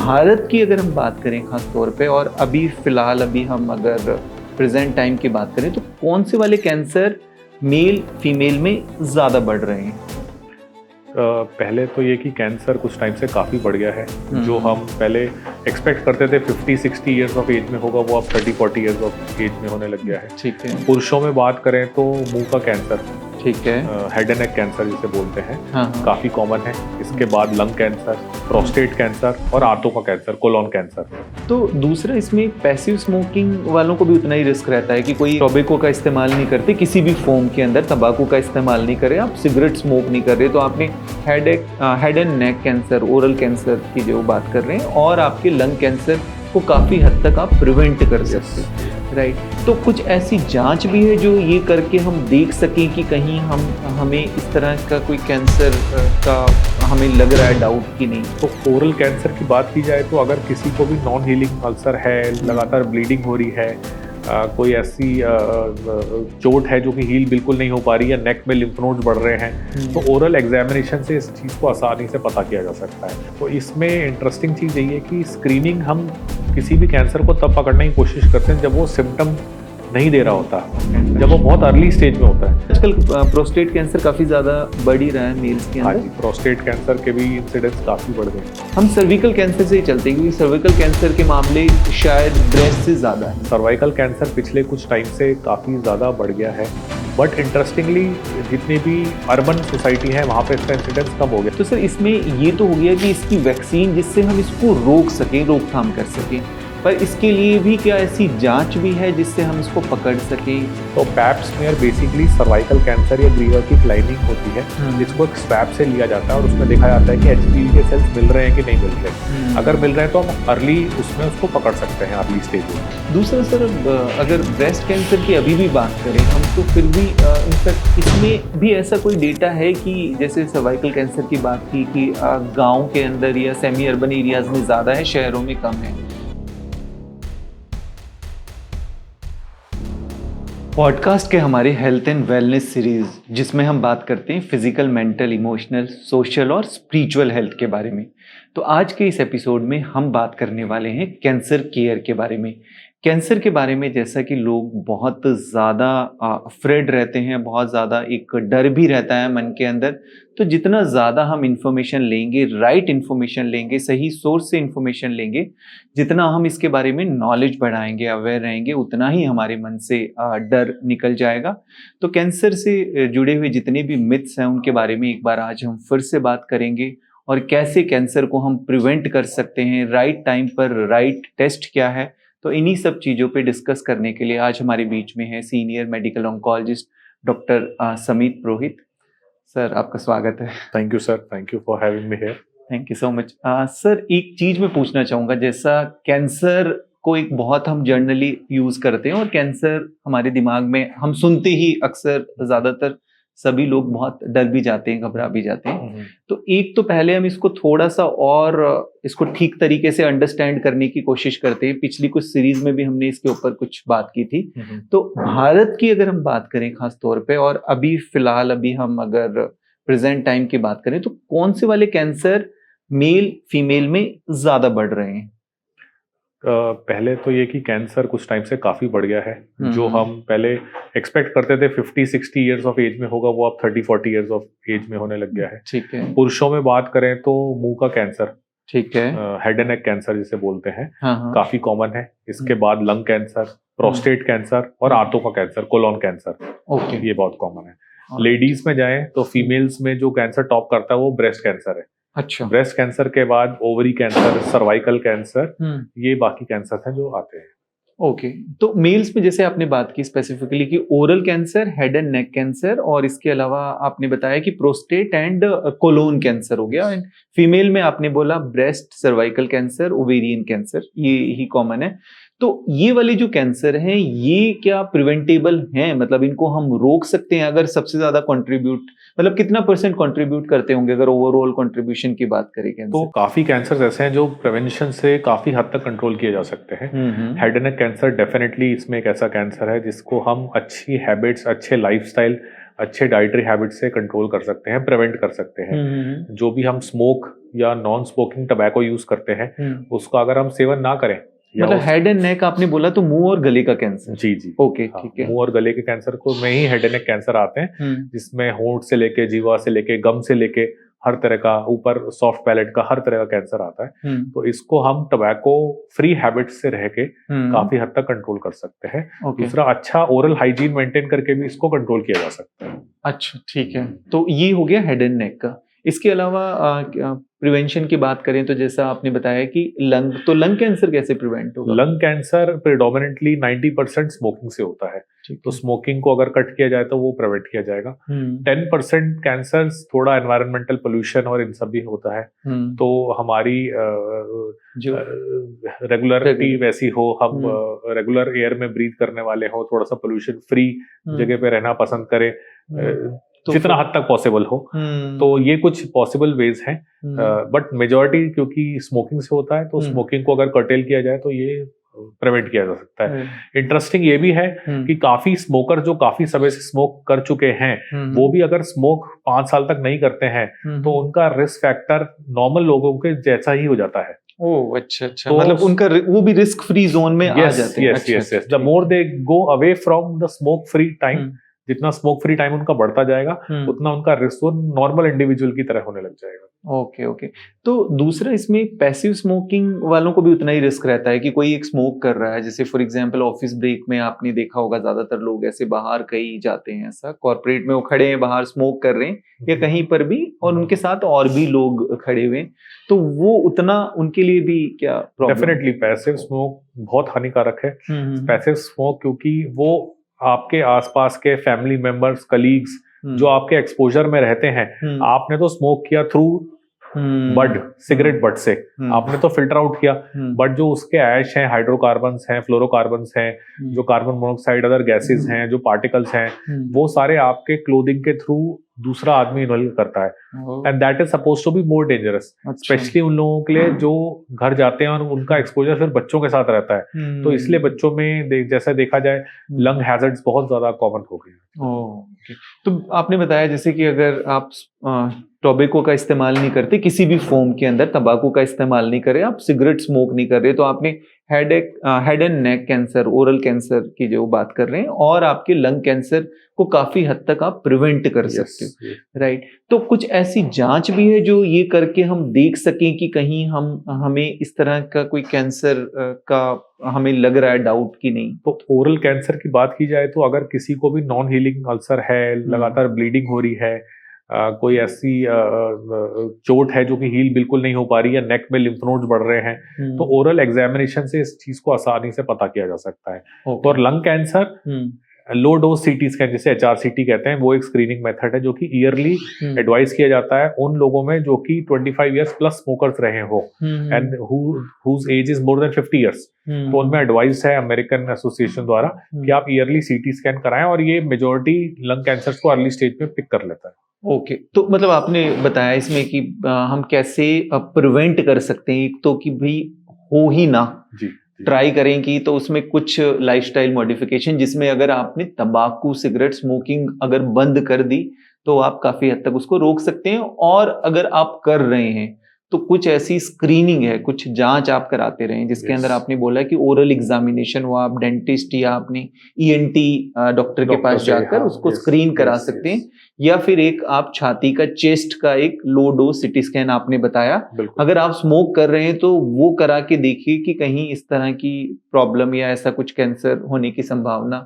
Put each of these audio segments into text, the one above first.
भारत की अगर हम बात करें खास तौर पे और अभी फ़िलहाल अभी हम अगर प्रेज़ेंट टाइम की बात करें तो कौन से वाले कैंसर मेल फीमेल में ज़्यादा बढ़ रहे हैं? पहले तो ये कि कैंसर कुछ टाइम से काफ़ी बढ़ गया है। जो हम्म। हम पहले एक्सपेक्ट करते थे 50-60 इयर्स ऑफ एज में होगा, वो अब 30-40 इयर्स ऑफ एज में होने लग गया है। ठीक है। पुरुषों में बात करें तो मुंह का कैंसर, ठीक है। हेड एंड नेक कैंसर जिसे बोलते हैं, हाँ हाँ। काफ़ी कॉमन है। इसके बाद लंग कैंसर, प्रोस्टेट कैंसर और आंतों का कैंसर, कोलोन कैंसर। तो दूसरा इसमें पैसिव स्मोकिंग वालों को भी उतना ही रिस्क रहता है कि कोई टोबैको का इस्तेमाल नहीं करते, किसी भी फॉर्म के अंदर तंबाकू का इस्तेमाल नहीं करें, आप सिगरेट स्मोक नहीं कर रहे, तो आपने head and neck cancer, oral cancer की जो बात कर रहे हैं, और आपके लंग कैंसर को काफ़ी हद तक आप प्रिवेंट कर सकते हैं, राइट। तो कुछ ऐसी जांच भी है जो ये करके हम देख सकें कि कहीं हमें इस तरह का कोई कैंसर का हमें लग रहा है डाउट कि नहीं? तो ओरल कैंसर की बात की जाए तो अगर किसी को भी नॉन हीलिंग अल्सर है, लगातार ब्लीडिंग हो रही है, कोई ऐसी चोट है जो कि हील बिल्कुल नहीं हो पा रही है, नेक में लिम्फ नोड्स बढ़ रहे हैं, तो ओरल एग्जामिनेशन से इस चीज़ को आसानी से पता किया जा सकता है। तो इसमें इंटरेस्टिंग चीज़ यही है कि स्क्रीनिंग हम किसी भी कैंसर को तब पकड़ने की कोशिश करते हैं जब वो सिम्टम नहीं दे रहा होता, जब वो बहुत अर्ली स्टेज में होता है। आजकल प्रोस्टेट कैंसर काफ़ी ज़्यादा बढ़ ही रहा है मेल्स के हाँ अंदर। जी, प्रोस्टेट कैंसर के भी इंसिडेंट्स काफ़ी बढ़ गए। हम सर्विकल कैंसर से ही चलते हैं क्योंकि सर्विकल कैंसर के मामले शायद ब्रेस्ट से ज़्यादा है। सर्वाइकल कैंसर पिछले कुछ टाइम से काफ़ी ज़्यादा बढ़ गया है, बट इंटरेस्टिंगली जितनी भी अर्बन सोसाइटी है वहाँ पे इसका इंसिडेंस कम हो गया। तो सर इसमें ये तो हो गया कि इसकी वैक्सीन जिससे हम इसको रोक सकें, रोकथाम कर सकें, पर इसके लिए भी क्या ऐसी जांच भी है जिससे हम इसको पकड़ सकें? तो pap smear basically cervical cancer या ग्रीवर की लाइनिंग होती है, जिसको एक स्वैब से लिया जाता है और उसमें देखा जाता है कि एचपीवी के सेल्स मिल रहे हैं कि नहीं मिल रहे। अगर मिल रहे हैं तो हम अर्ली उसमें उसको पकड़ सकते हैं, अर्ली स्टेज में। दूसरा सर, अगर ब्रेस्ट कैंसर की अभी भी बात करें हम तो फिर भी इनफैक्ट इसमें भी ऐसा कोई डेटा है कि जैसे सर्वाइकल कैंसर की बात की कि गाँव के अंदर या सेमी अर्बन एरियाज में ज़्यादा है, शहरों में कम है। पॉडकास्ट के हमारे हेल्थ एंड वेलनेस सीरीज जिसमें हम बात करते हैं फिजिकल, मेंटल, इमोशनल, सोशल और स्पिरिचुअल हेल्थ के बारे में। तो आज के इस एपिसोड में हम बात करने वाले हैं कैंसर केयर के बारे में। कैंसर के बारे में जैसा कि लोग बहुत ज़्यादा अफ्रेड रहते हैं, बहुत ज़्यादा एक डर भी रहता है मन के अंदर, तो जितना ज़्यादा हम इंफॉर्मेशन लेंगे, राइट इंफॉर्मेशन लेंगे, सही सोर्स से इंफॉर्मेशन लेंगे, जितना हम इसके बारे में नॉलेज बढ़ाएंगे, अवेयर रहेंगे, उतना ही हमारे मन से डर निकल जाएगा। तो कैंसर से जुड़े हुए जितने भी मिथ्स हैं उनके बारे में एक बार आज हम फिर से बात करेंगे और कैसे कैंसर को हम प्रिवेंट कर सकते हैं, राइट टाइम पर राइट टेस्ट क्या है। तो इन्हीं सब चीज़ों पे डिस्कस करने के लिए आज हमारे बीच में है senior medical oncologist doctor Samit पुरोहित। सर आपका स्वागत है। Thank you sir, thank you for having me here. Thank you so much. Sir एक चीज़ मैं पूछना चाहूँगा, जैसा कैंसर को एक बहुत हम जर्नली यूज़ करते हैं और कैंसर हमारे दिमाग में हम सुनते ही अक्सर ज़्यादातर सभी लोग बहुत डर भी जाते हैं, घबरा भी जाते हैं। तो एक तो पहले हम इसको थोड़ा सा और इसको ठीक तरीके से अंडरस्टैंड करने की कोशिश करते हैं। पिछली कुछ सीरीज में भी हमने इसके ऊपर कुछ बात की थी। तो भारत की अगर हम बात करें खास तौर पे और अभी फिलहाल अभी हम अगर प्रेजेंट टाइम की बात करें तो कौन से वाले कैंसर मेल फीमेल में ज्यादा बढ़ रहे हैं? पहले तो ये कि कैंसर कुछ टाइम से काफ़ी बढ़ गया है। जो हम पहले एक्सपेक्ट करते थे 50-60 इयर्स ऑफ एज में होगा, वो अब 30-40 इयर्स ऑफ एज में होने लग गया है। ठीक है। पुरुषों में बात करें तो मुंह का कैंसर, ठीक है, हेड एंड नेक कैंसर जिसे बोलते हैं, हाँ। काफ़ी कॉमन है। इसके बाद लंग कैंसर, प्रोस्टेट कैंसर और आंतों का कैंसर, कोलोन कैंसर, ओके। ये बहुत कॉमन है। लेडीज में जाएं तो फीमेल्स में जो कैंसर टॉप करता है वो ब्रेस्ट कैंसर है। अच्छा। ब्रेस्ट कैंसर के बाद ओवरी कैंसर, सर्वाइकल कैंसर, ये बाकी कैंसर हैं जो आते हैं। ओके। तो मेल्स में जैसे आपने बात की स्पेसिफिकली कि oral cancer, head and neck cancer, और इसके अलावा आपने बताया कि प्रोस्टेट एंड कोलोन कैंसर हो गया, एंड फीमेल में आपने बोला breast, cervical cancer, ovarian cancer, ये ही कॉमन है। तो ये वाले जो कैंसर हैं ये क्या प्रिवेंटेबल हैं? मतलब इनको हम रोक सकते हैं? अगर सबसे ज्यादा कंट्रीब्यूट, मतलब कितना % कंट्रीब्यूट करते होंगे अगर ओवरऑल कंट्रीब्यूशन की बात करें कैंसर? तो काफी कैंसर ऐसे हैं जो प्रिवेंशन से काफी हद तक कंट्रोल किए जा सकते हैं। Head and neck cancer definitely इसमें एक ऐसा कैंसर है जिसको हम अच्छी हैबिट्स, अच्छे लाइफस्टाइल अच्छे डाइटरी हैबिट से कंट्रोल कर सकते हैं, प्रिवेंट कर सकते हैं। जो भी हम स्मोक या नॉन स्मोकिंग टबैको यूज करते हैं उसका अगर हम सेवन ना करें, मतलब हेड एंड नेक आपने बोला तो मुंह और गले का कैंसर। जी जी, ओके, हाँ, ठीक है। मुंह और गले के कैंसर को में ही हेड एंड नेक कैंसर आते हैं, जिसमें होंठ से लेके, जीवा से लेके, गम से लेके हर तरह का, ऊपर सॉफ्ट पैलेट का हर तरह का कैंसर आता है। तो इसको हम टबैको फ्री हैबिट से रह के काफी हद तक कंट्रोल कर सकते हैं। दूसरा, अच्छा ओरल हाइजीन मेंटेन करके भी इसको कंट्रोल किया जा सकता है। अच्छा, ठीक है। तो ये हो गया हेड एंड नेक का। इसके अलावा प्रिवेंशन की बात करें तो जैसा आपने बताया कि लंग कैंसर कैसे प्रिवेंट होगा? लंग कैंसर प्रेडोमिनेंटली 90% स्मोकिंग से होता है, तो स्मोकिंग को अगर कट किया जाए तो वो प्रिवेंट किया जाएगा। 10% कैंसर थोड़ा एनवायरमेंटल पोल्यूशन और इन सब भी होता है। तो हमारी रेगुलरिटी वैसी हो, हम रेगुलर एयर में ब्रीथ करने वाले हो, थोड़ा सा पोल्यूशन फ्री जगह पे रहना पसंद करें, तो जितना हद तक पॉसिबल हो। तो ये कुछ पॉसिबल वेज हैं, बट मेजॉरिटी क्योंकि स्मोकिंग से होता है, तो स्मोकिंग को अगर कर्टेल किया जाए तो ये प्रिवेंट किया जा सकता है। इंटरेस्टिंग ये भी है कि काफी स्मोकर जो काफी समय से स्मोक कर चुके हैं, वो भी अगर स्मोक 5 साल तक नहीं करते हैं तो उनका रिस्क फैक्टर नॉर्मल लोगों के जैसा ही हो जाता है। ओह, अच्छा, तो मतलब उनका वो भी रिस्क फ्री जोन में आ जाते हैं। Yes, the more they go away from the smoke free time, जितना स्मोक फ्री टाइम उनका बढ़ता जाएगा उतना उनका रिस्क नॉर्मल इंडिविजुअल की तरह होने लग जाएगा। ओके। तो दूसरा, इसमें पैसिव स्मोकिंग वालों को भी उतना ही रिस्क रहता है कि कोई एक स्मोक कर रहा है, जैसे फॉर एग्जांपल ऑफिस ब्रेक में आपने देखा होगा ज्यादातर लोग ऐसे बाहर कहीं जाते हैं, ऐसा कॉर्पोरेट में वो खड़े हैं बाहर स्मोक कर रहे हैं या कहीं पर भी, और उनके साथ और भी लोग खड़े हुए, तो वो उतना उनके लिए भी क्या प्रॉब्लम? डेफिनेटली पैसिव स्मोक बहुत हानिकारक है। पैसिव स्मोक क्योंकि वो आपके आसपास के फैमिली मेंबर्स, कलीग्स जो आपके एक्सपोजर में रहते हैं, आपने तो स्मोक किया थ्रू बड, सिगरेट बड से आपने तो फिल्टर आउट किया, बट जो उसके ऐश हैं, हाइड्रोकार्बन्स हैं, फ्लोरोकार्बन्स हैं, जो कार्बन मोनोऑक्साइड, अदर गैसेस हैं, जो पार्टिकल्स हैं, वो सारे आपके क्लोथिंग के थ्रू दूसरा आदमी इन्हेल करता है, and that is suppose to be more dangerous, specially उन लोगों के लिए जो घर जाते हैं और उनका एक्सपोजर फिर बच्चों के साथ रहता है। तो इसलिए बच्चों में जैसा देखा जाए लंग हैजर्ड्स बहुत ज्यादा कॉमन हो गए हैं। तो आपने बताया जैसे कि अगर आप टोबैको का इस्तेमाल नहीं करते, किसी भी फॉर्म के अंदर तंबाकू का इस्तेमाल नहीं कर रहे, आप सिगरेट स्मोक नहीं कर रहे, तो आपने head and neck cancer, oral cancer की जो बात कर रहे हैं, और आपके लंग कैंसर को काफी हद तक आप प्रिवेंट कर सकते हो, राइट? तो कुछ ऐसी जांच भी है जो ये करके हम देख सकें कि कहीं हमें इस तरह का कोई कैंसर का हमें लग रहा है डाउट कि नहीं? तो ओरल कैंसर की बात की जाए तो अगर किसी को भी नॉन हीलिंग अल्सर है, लगातार ब्लीडिंग हो रही है, कोई ऐसी चोट है जो कि हील बिल्कुल नहीं हो पा रही, या नेक में लिम्फ नोड्स बढ़ रहे हैं, तो ओरल एग्जामिनेशन से इस चीज को आसानी से पता किया जा सकता है। तो और lung cancer low dose CT scan, जिसे HRCT कहते हैं, वो एक स्क्रीनिंग मेथड है जो कि ईयरली एडवाइस किया जाता है उन लोगों में जो कि 25 इयर्स प्लस स्मोकर्स रहे हो and whose age is more than 50 years. तो उनमें एडवाइस है अमेरिकन एसोसिएशन द्वारा कि आप ईयरली CT स्कैन कराएं, और ये मेजोरिटी लंग कैंसर को अर्ली स्टेज में पिक कर लेता है। ओके, तो मतलब आपने बताया इसमें कि हम कैसे प्रिवेंट कर सकते हैं, एक तो कि भाई हो ही ना, ट्राई करें कि, तो उसमें कुछ लाइफस्टाइल मॉडिफिकेशन, जिसमें अगर आपने तंबाकू, सिगरेट, स्मोकिंग अगर बंद कर दी तो आप काफी हद तक उसको रोक सकते हैं, और अगर आप कर रहे हैं तो कुछ ऐसी स्क्रीनिंग है, कुछ जांच आप कराते रहें, जिसके अंदर आपने बोला कि ओरल एग्जामिनेशन हुआ, आप डेंटिस्ट या आपने ENT डॉक्टर के पास जाकर उसको स्क्रीन करा सकते हैं, या फिर एक आप छाती का, चेस्ट का एक लो डोज CT स्कैन आपने बताया। अगर आप स्मोक कर रहे हैं तो वो करा के देखिए कि कहीं इस तरह की प्रॉब्लम या ऐसा कुछ कैंसर होने की संभावना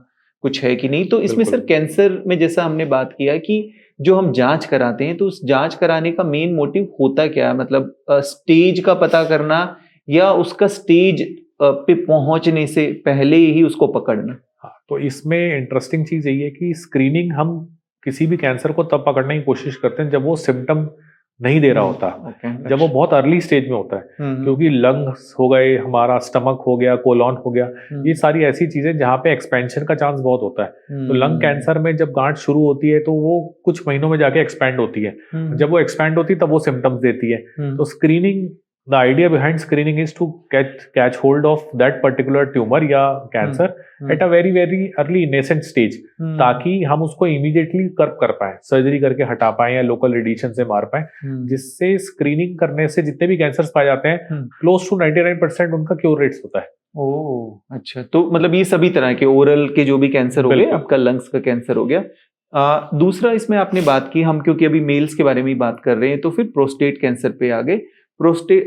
कुछ है कि नहीं। तो इसमें सर कैंसर में जैसा हमने बात किया कि जो हम जांच कराते हैं, तो उस जांच कराने का मेन मोटिव होता क्या है? मतलब स्टेज का पता करना, या उसका स्टेज पे पहुंचने से पहले ही उसको पकड़ना? हाँ, तो इसमें इंटरेस्टिंग चीज यही है कि स्क्रीनिंग हम किसी भी कैंसर को तब पकड़ने की कोशिश करते हैं जब वो सिम्टम नहीं दे रहा होता, जब वो बहुत अर्ली स्टेज में होता है, क्योंकि लंग्स हो गए, हमारा स्टमक हो गया, कोलॉन हो गया, ये सारी ऐसी चीजें जहाँ पे एक्सपेंशन का चांस बहुत होता है। तो लंग कैंसर में जब गांठ शुरू होती है तो वो कुछ महीनों में जाके एक्सपैंड होती है, जब वो एक्सपैंड होती है तब वो सिम्टम्स देती है। तो screening the idea behind screening is to catch hold of that particular tumour या cancer at a very very early nascent stage, ताकि हम उसको इमीडिएटली कर पाए, सर्जरी करके हटा पाए या लोकल रेडिएशन से मार पाए, जिससे स्क्रीनिंग करने से जितने भी कैंसर्स पाए जाते हैं क्लोज टू 99% उनका क्योर रेट्स होता है। ओह अच्छा, तो मतलब ये सभी तरह के ओरल के जो भी कैंसर हो गए, आपका लंग्स का कैंसर हो गया। दूसरा इसमें आपने बात की, हम क्योंकि अभी मेल्स के बारे में ही बात कर रहे हैं, तो फिर प्रोस्टेट कैंसर पे आ गए। प्रोस्टेट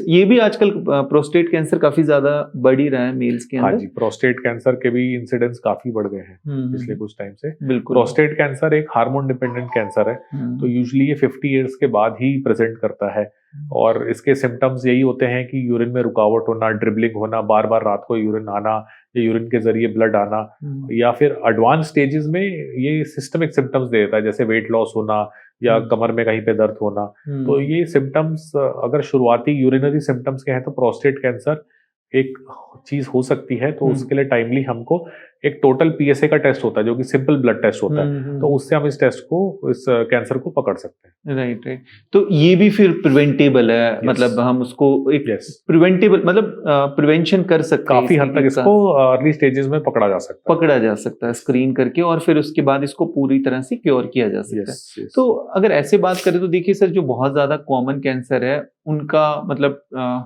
ये भी आजकल प्रोस्टेट कैंसर काफी ज्यादा बढ़ ही रहा है मेल्स के अंदर। हाँ जी, प्रोस्टेट कैंसर के भी इंसिडेंस काफी बढ़ गए हैं पिछले कुछ टाइम से। बिल्कुल। प्रोस्टेट कैंसर एक हार्मोन डिपेंडेंट कैंसर है, तो यूजुअली ये 50 इयर्स के बाद ही प्रेजेंट करता है, और इसके सिम्टम्स यही होते हैं कि यूरिन में रुकावट होना, ड्रिबलिंग होना, बार बार रात को यूरिन आना या यूरिन के जरिए ब्लड आना, या फिर एडवांस स्टेजेस में ये सिस्टमिक सिम्टम्स दे देता है, जैसे वेट लॉस होना या कमर में कहीं पे दर्द होना। तो ये सिम्टम्स अगर शुरुआती यूरिनरी सिम्टम्स के हैं तो प्रोस्टेट कैंसर एक चीज हो सकती है। तो उसके लिए टाइमली हमको एक टोटल पीएसए का टेस्ट होता है, जो कि सिंपल ब्लड टेस्ट होता है, तो उससे हम इस कैंसर को पकड़ सकते हैं। Right right. तो ये भी फिर प्रिवेंटेबल है, मतलब हम उसको एक प्रिवेंटेबल मतलब प्रिवेंशन कर सकते हैं, काफी हद तक इसको अर्ली स्टेजेस में पकड़ा जा सकता है स्क्रीन करके, और फिर उसके बाद इसको पूरी तरह से क्योर किया जा सकता है। तो अगर ऐसे बात करें तो देखिए सर, जो बहुत ज्यादा कॉमन कैंसर है उनका मतलब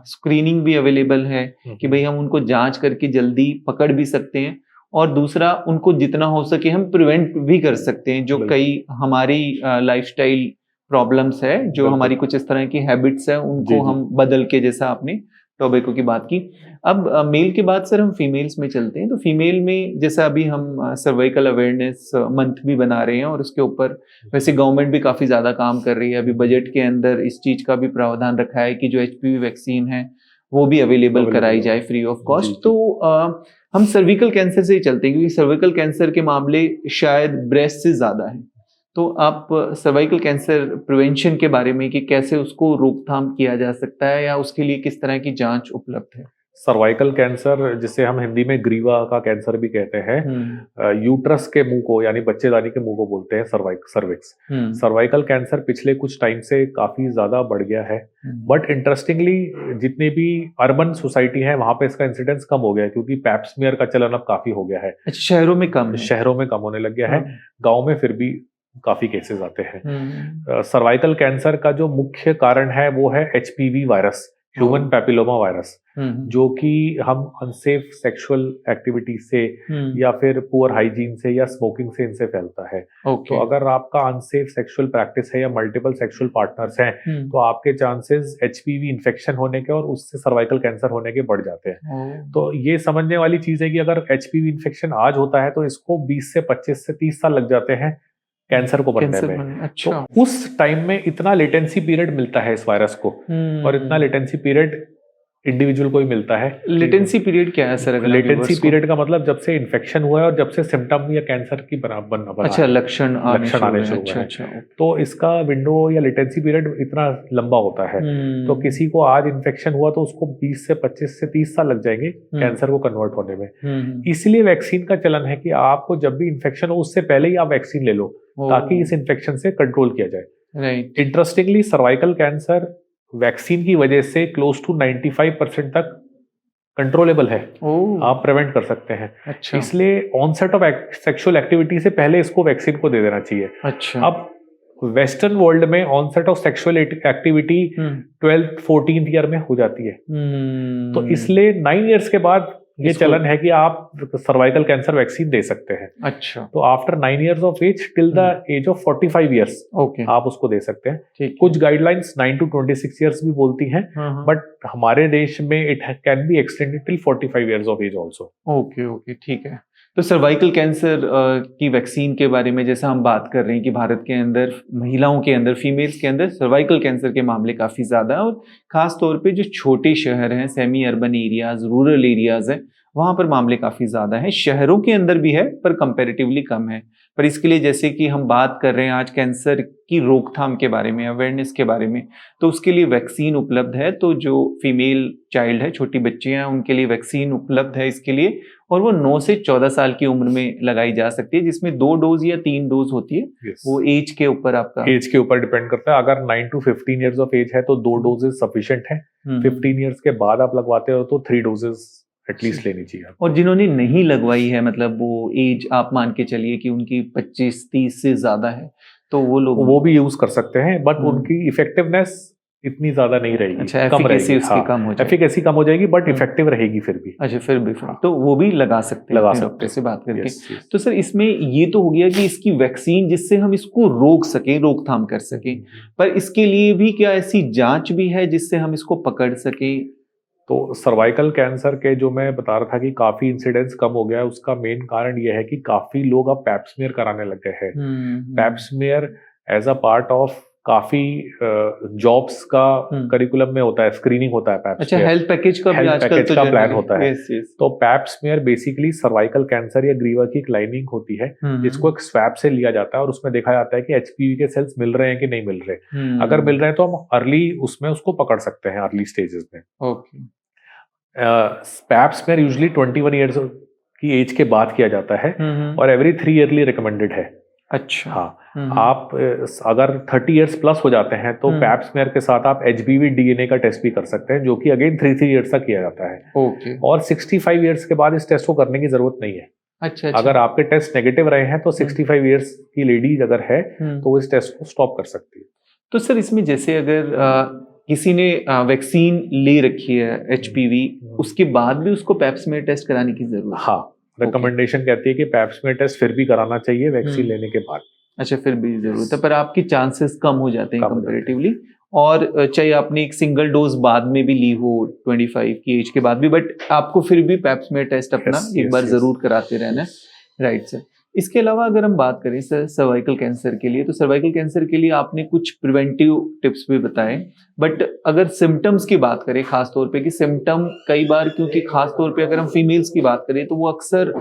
स्क्रीनिंग भी अवेलेबल है कि भाई हम उनको जांच करके जल्दी पकड़ भी सकते हैं, और दूसरा उनको जितना हो सके हम प्रिवेंट भी कर सकते हैं। जो कई हमारी लाइफस्टाइल प्रॉब्लम्स है, जो हमारी कुछ इस तरह की हैबिट्स है, उनको हम बदल के, जैसा आपने टोबैको की बात की। अब मेल के बाद सर हम फीमेल्स में चलते हैं। तो फीमेल में जैसा अभी हम सर्वाइकल अवेयरनेस मंथ भी बना रहे हैं, और उसके ऊपर वैसे गवर्नमेंट भी काफी ज्यादा काम कर रही है। अभी बजट के अंदर इस चीज का भी प्रावधान रखा है कि जो HPV वैक्सीन है वो भी अवेलेबल कराई जाए फ्री ऑफ कॉस्ट। तो हम सर्विकल कैंसर से ही चलते हैं, क्योंकि सर्विकल कैंसर के मामले शायद ब्रेस्ट से ज्यादा है। तो आप सर्वाइकल कैंसर प्रिवेंशन के बारे में कि कैसे उसको रोकथाम किया जा सकता है, या उसके लिए किस तरह की जांच उपलब्ध है? सर्वाइकल कैंसर, जिसे हम हिंदी में ग्रीवा का कैंसर भी कहते हैं, यूट्रस के मुंह को यानी बच्चेदानी के मुंह को बोलते हैं सर्विक्स। सर्वाइकल कैंसर पिछले कुछ टाइम से काफी ज्यादा बढ़ गया है, बट इंटरेस्टिंगली जितने भी अर्बन सोसाइटी है वहां पे इसका इंसिडेंस कम हो गया है, क्योंकि पैप स्मीयर का चलन अब काफी हो गया है। अच्छा, शहरों में कम होने लग गया है, गाँव में फिर भी काफी केसेस आते हैं। सर्वाइकल कैंसर का जो मुख्य कारण है वो है HPV virus, human papilloma virus, जो कि हम अनसेफ सेक्सुअल एक्टिविटी से या फिर पुअर हाइजीन से या स्मोकिंग से इनसे फैलता है। तो अगर आपका अनसेफ सेक्सुअल प्रैक्टिस है या मल्टीपल सेक्सुअल पार्टनर्स हैं, तो आपके चांसेस HPV इन्फेक्शन होने के और उससे सर्वाइकल कैंसर होने के बढ़ जाते हैं। तो ये समझने वाली चीज है कि अगर HPV इन्फेक्शन आज होता है तो इसको 20 से 25 से 30 साल लग जाते हैं कैंसर को बनने में। अच्छा। तो उस टाइम में इतना लेटेंसी पीरियड मिलता है इस वायरस को, और इतना लेटेंसी पीरियड इंडिविजुअल को ही मिलता है। लेटेंसी पीरियड क्या है सर? लेटेंसी पीरियड का मतलब जब से इन्फेक्शन हुआ है और जब से सिम्टम या कैंसर की बना अच्छा लक्षण आने शुरू हुए हैं, तो इसका विंडो या लेटेंसी पीरियड इतना लंबा होता है। तो किसी को आज इन्फेक्शन हुआ तो उसको 20 से 25 से 30 साल लग जाएंगे कैंसर को कन्वर्ट होने में। इसलिए वैक्सीन का चलन है कि आपको जब भी इन्फेक्शन हो उससे पहले ही आप वैक्सीन ले लो, ताकि इस इन्फेक्शन से कंट्रोल किया जाए। Right. Interestingly cervical cancer vaccine की वजह से क्लोज टू 95% तक कंट्रोलेबल है, आप प्रिवेंट कर सकते हैं। अच्छा। इसलिए ऑनसेट ऑफ सेक्सुअल एक्टिविटी से पहले इसको वैक्सीन को दे देना चाहिए। अच्छा। अब वेस्टर्न वर्ल्ड में onset of sexual activity 12th 14th year में हो जाती है, तो इसलिए 9 इयर्स के बाद ये चलन है कि आप सर्वाइकल कैंसर वैक्सीन दे सकते हैं। अच्छा। तो after 9 years of age till the age of 45 years आप उसको दे सकते हैं। कुछ गाइडलाइंस 9 to 26 इयर्स भी बोलती हैं, बट हमारे देश में it can be extended till 45 years of age also. Okay ठीक है। तो सर्वाइकल कैंसर की वैक्सीन के बारे में जैसा हम बात कर रहे हैं कि भारत के अंदर महिलाओं के अंदर, फीमेल्स के अंदर सर्वाइकल कैंसर के मामले काफ़ी ज़्यादा है, और ख़ास तौर पे जो छोटे शहर हैं, semi urban areas, rural areas हैं, वहां पर मामले काफी ज्यादा हैं। शहरों के अंदर भी है पर कंपैरेटिवली कम है। पर इसके लिए जैसे कि हम बात कर रहे हैं आज कैंसर की रोकथाम के बारे में, अवेयरनेस के बारे में, तो उसके लिए वैक्सीन उपलब्ध है। तो जो फीमेल चाइल्ड है, छोटी बच्चियां हैं, उनके लिए वैक्सीन उपलब्ध है इसके लिए, और वो 9 से 14 साल की उम्र में लगाई जा सकती है, जिसमें 2 डोज या 3 डोज होती है। Yes. वो एज के ऊपर आपका एज के ऊपर डिपेंड करता है। अगर 9 to 15 ईयर्स ऑफ एज है तो 2 डोजेज सफिशिएंट है। 15 ईयर्स के बाद आप लगवाते हो तो 3 डोजेज एटलीस्ट लेनी चाहिए। और जिन्होंने नहीं लगवाई है, मतलब वो एज आप मान के चलिए कि उनकी 25-30 से ज्यादा है, तो वो लोग वो भी यूज कर सकते हैं, बट उनकी इफेक्टिवनेस इतनी ज्यादा नहीं रहेगी। अच्छा, कम रहेगी। उसकी कम हो जाएगी, एफिकेसी कम हो जाएगी, बट इफेक्टिव रहेगी फिर भी। अच्छा, फिर भी तो वो भी लगा सकते हैं डॉक्टर से बात करके। तो सर इसमें ये तो हो गया कि इसकी वैक्सीन जिससे हम इसको रोक सकें, रोकथाम कर सकें, पर इसके लिए भी क्या ऐसी जांच भी है जिससे हम इसको पकड़ सकें? तो सर्वाइकल कैंसर के जो मैं बता रहा था कि काफी इंसिडेंस कम हो गया है, उसका मेन कारण यह है कि काफी लोग अब पैप स्मीयर कराने लग गए हैं। Pap smear as a part of काफी जॉब्स का करिकुलम में होता है, स्क्रीनिंग होता है पैप अच्छा, स्मीयर। हेल्थ पैकेज का भी आजकल तो का प्लान होता है। yes. तो pap smear basically cervical cancer या ग्रीवा की एक लाइनिंग होती है, जिसको एक स्वैब से लिया जाता है और उसमें देखा जाता है कि एचपीवी के सेल्स मिल रहे हैं कि नहीं मिल रहे। अगर मिल रहे हैं तो हम अर्ली उसमें उसको पकड़ सकते हैं, अर्ली स्टेजेस में। Okay. Pap smear usually 21 years की एज के बाद किया जाता है और एवरी 3 ईयरली रिकमेंडेड है। अच्छा। हाँ, आप अगर 30 इयर्स प्लस हो जाते हैं तो पैप स्मीयर के साथ आप एचबीवी डीएनए का टेस्ट भी कर सकते हैं, जो कि अगेन 3 इयर्स तक किया जाता है। ओके। और 65 इयर्स के बाद इस टेस्ट को करने की जरूरत नहीं है। अच्छा। अगर आपके टेस्ट नेगेटिव रहे हैं तो 65 इयर्स की लेडीज अगर है तो वो इस टेस्ट को स्टॉप कर सकती है। तो सर इसमें जैसे अगर किसी ने वैक्सीन ले रखी है एचपीवी, उसके बाद भी उसको पैप स्मीयर टेस्ट कराने की जरूरत है? हाँ, रिकमेंडेशन कहती है कि पैप स्मीयर टेस्ट फिर भी कराना चाहिए वैक्सीन लेने के बाद। अच्छा, फिर भी जरूरत है, पर आपकी चांसेस कम हो जाते हैं कंपैरेटिवली। और चाहे आपने एक सिंगल डोज बाद में भी ली हो 25 की एज के बाद भी, बट आपको फिर भी पैप स्मीयर टेस्ट अपना एक बार जरूर कराते रहना है। Right sir. इसके अलावा अगर हम बात करें सर सर्वाइकल कैंसर के लिए, तो सर्वाइकल कैंसर के लिए आपने कुछ प्रिवेंटिव टिप्स भी बताए, बट अगर सिम्टम्स की बात करें खास तौर पे कि सिम्टम कई बार, क्योंकि खास तौर पे अगर हम फीमेल्स की बात करें तो वो अक्सर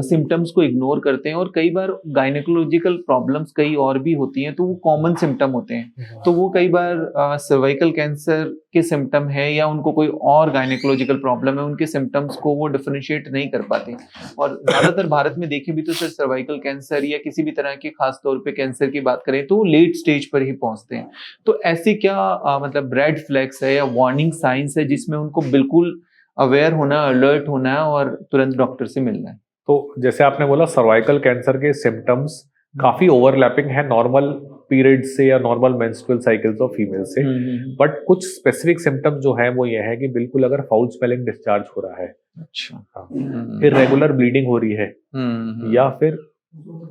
सिम्टम्स को इग्नोर करते हैं, और कई बार गायनेकोलॉजिकल प्रॉब्लम्स कई और भी होती हैं, तो वो कॉमन सिम्टम होते हैं। तो वो कई बार सर्वाइकल कैंसर के सिम्टम है या उनको कोई और गायनेकोलॉजिकल प्रॉब्लम है, उनके सिम्टम्स को वो डिफरेंशिएट नहीं कर पाते। और ज्यादातर भारत में देखें भी तो सर सर्वाइकल कैंसर या किसी भी तरह के खास तौर पे कैंसर की बात करें तो लेट स्टेज पर ही पहुंचते हैं। तो ऐसे क्या मतलब रेड फ्लैग्स है या वार्निंग साइंस है जिसमें उनको बिल्कुल अवेयर होना, अलर्ट होना है और तुरंत डॉक्टर से मिलना है? तो जैसे आपने बोला सर्वाइकल कैंसर के सिम्टम्स काफी ओवरलैपिंग है नॉर्मल पीरियड से या normal menstrual cycles of female से, बट कुछ स्पेसिफिक सिम्टम्स जो है वो ये है कि बिल्कुल अगर फाउल स्मेलिंग डिस्चार्ज हो रहा है, अच्छा, इर्रेगुलर ब्लीडिंग हो रही है, या फिर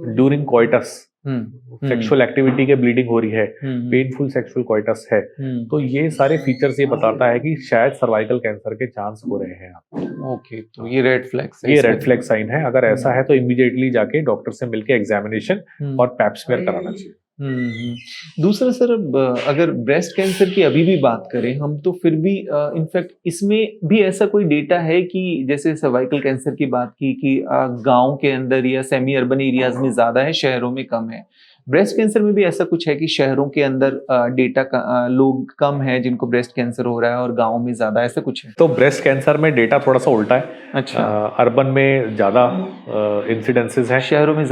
ड्यूरिंग कोइटस सेक्सुअल एक्टिविटी के ब्लीडिंग हो रही है, पेनफुल सेक्सुअल कोइटस है, तो ये सारे फीचर्स ये बताता है कि शायद सर्वाइकल कैंसर के चांस हो रहे हैं आपको। ओके, तो ये रेड फ्लैग्स है, ये रेड फ्लैग साइन है। अगर ऐसा है तो इमीडिएटली जाके डॉक्टर से मिलके एग्जामिनेशन और पैप स्मीयर कराना चाहिए। दूसरा सर, अगर ब्रेस्ट कैंसर की अभी भी बात करें हम, तो फिर भी इनफैक्ट इसमें भी ऐसा कोई डेटा है कि जैसे सर्वाइकल कैंसर की बात की कि गांव के अंदर या सेमी अर्बन एरियाज में ज्यादा है, शहरों में कम है। ब्रेस्ट कैंसर में भी ऐसा कुछ है कि शहरों के अंदर डेटा लोग कम है जिनको ब्रेस्ट कैंसर हो रहा है और गाँव में ज्यादा, ऐसा कुछ है? तो ब्रेस्ट कैंसर में डेटा थोड़ा सा उल्टा है। अच्छा, अर्बन में ज्यादा इंसिडेंसेस है, शहरों में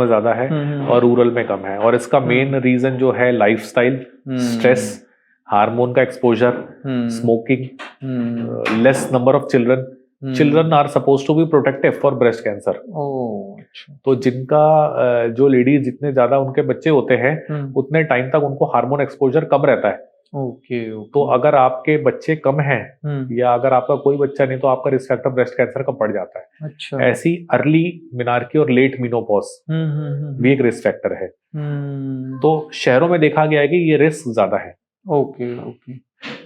ज्यादा है और रूरल में कम है। और इसका मेन रीजन जो है लाइफस्टाइल, स्ट्रेस, हार्मोन का exposure, smoking, less number of children are suppose to be protective for breast cancer. तो जिनका जो लेडीज जितने ज्यादा उनके बच्चे होते हैं उतने टाइम तक उनको हार्मोन एक्सपोजर कम रहता है। ओके। तो अगर आपके बच्चे कम हैं या अगर आपका कोई बच्चा नहीं तो आपका रिस्क फैक्टर ब्रेस्ट कैंसर का बढ़ जाता है। अच्छा। ऐसी अर्ली मिनार्की और लेट मिनोपॉज भी एक रिस्क फैक्टर है। तो शहरों में देखा गया है कि ये रिस्क ज्यादा है। Okay,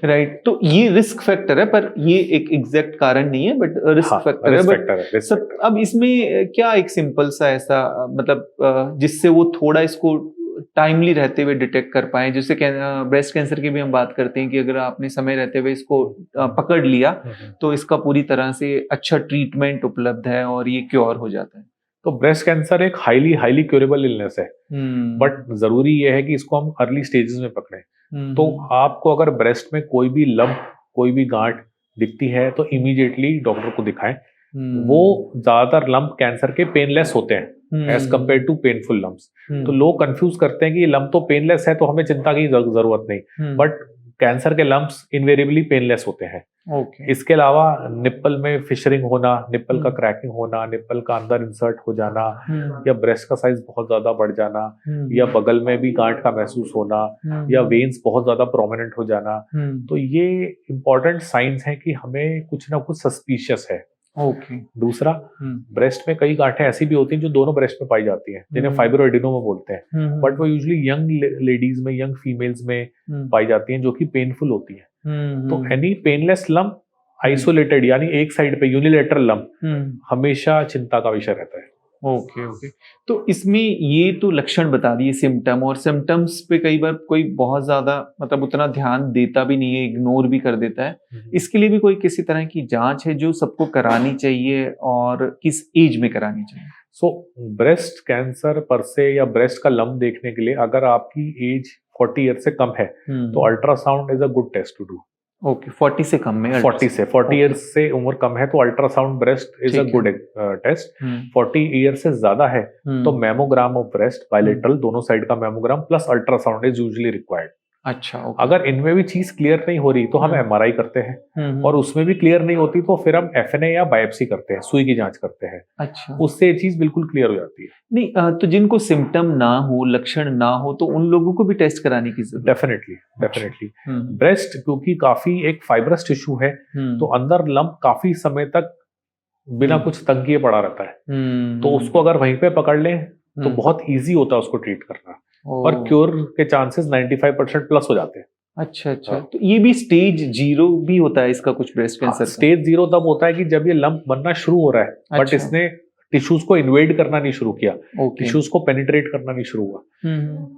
right. तो ये रिस्क फैक्टर है, पर ये एक एग्जैक्ट कारण नहीं है, बट रिस्क फैक्टर है। बट सर अब इसमें क्या एक सिंपल सा ऐसा मतलब जिससे वो थोड़ा इसको टाइमली रहते हुए डिटेक्ट कर पाएं, जैसे ब्रेस्ट कैंसर की भी हम बात करते हैं कि अगर आपने समय रहते हुए इसको पकड़ लिया तो इसका पूरी तरह से अच्छा ट्रीटमेंट उपलब्ध है और ये क्योर हो जाता है। तो ब्रेस्ट कैंसर एक हाईली हाईली क्योरेबल इलनेस है, बट जरूरी यह है कि इसको हम अर्ली स्टेजेस में पकड़ें। तो आपको अगर ब्रेस्ट में कोई भी लंप, कोई भी गांठ दिखती है तो इमीडिएटली डॉक्टर को दिखाएं। वो ज्यादातर लंप कैंसर के पेनलेस होते हैं as compare to painful lumps. तो लोग कंफ्यूज करते हैं कि ये लंप तो पेनलेस है तो हमें चिंता की जरूरत नहीं, बट कैंसर के लंप्स इनवेरिएबली पेनलेस होते हैं। इसके अलावा निप्पल में फिशरिंग होना, निप्पल का क्रैकिंग होना, निप्पल का अंदर इंसर्ट हो जाना, या ब्रेस्ट का साइज बहुत ज्यादा बढ़ जाना, या बगल में भी गांठ का महसूस होना, या वेन्स बहुत ज्यादा प्रोमिनेंट हो जाना, तो ये इंपॉर्टेंट साइंस हैं कि हमें कुछ ना कुछ सस्पिशियस है। दूसरा, ब्रेस्ट में कई गांठें ऐसी भी होती हैं जो दोनों ब्रेस्ट में पाई जाती हैं, जिन्हें फाइब्रोएडिनोमा बोलते हैं, बट वो यूजुअली यंग लेडीज में, यंग फीमेल्स में पाई जाती हैं, जो कि पेनफुल होती हैं। तो एनी पेनलेस लंप आइसोलेटेड यानी एक साइड पे यूनिलेटरल लंप हमेशा चिंता का विषय रहता है। ओके। तो इसमें ये तो लक्षण बता दिए, सिम्टम, और सिम्टम्स पे कई बार कोई बहुत ज्यादा मतलब उतना ध्यान देता भी नहीं है, इग्नोर भी कर देता है। इसके लिए भी कोई किसी तरह की जांच है जो सबको करानी चाहिए और किस एज में करानी चाहिए? सो ब्रेस्ट कैंसर पर से या ब्रेस्ट का लंप देखने के लिए अगर आपकी एज 40 ईयर से कम है तो ultrasound is a good test to do. 40 से कम में, 40 ईयर्स से उम्र कम है तो ultrasound breast is a good test. 40 year से ज्यादा है तो मेमोग्राम ऑफ ब्रेस्ट बायलेटरल, दोनों साइड का mammogram plus ultrasound is usually required. अच्छा, अगर इनमें भी चीज क्लियर नहीं हो रही तो हम एमआरआई करते हैं, और उसमें भी क्लियर नहीं होती तो फिर हम एफएनए या बायोप्सी करते हैं, सुई की जांच करते हैं। अच्छा, उससे ये चीज बिल्कुल क्लियर हो जाती है। नहीं तो जिनको सिम्टम ना हो, लक्षण ना हो, तो उन लोगों को भी टेस्ट कराने की जरूरत? डेफिनेटली। ब्रेस्ट क्योंकि काफी एक फाइब्रस टिश्यू है तो अंदर लंप काफी समय तक बिना कुछ तंग किए पड़ा रहता है, तो उसको अगर वहीं पे पकड़ लें तो बहुत ईजी होता है उसको ट्रीट करना, और क्योर के चांसेस 95% प्लस हो जाते हैं। अच्छा। तो ये भी स्टेज 0 भी होता है इसका कुछ ब्रेस्ट कैंसर? स्टेज 0 तब होता है कि जब ये लंप बनना शुरू हो रहा है, बट इसने टिश्यूज को इन्वेड करना नहीं शुरू किया, टिश्यूज को पेनिट्रेट करना नहीं शुरू हुआ।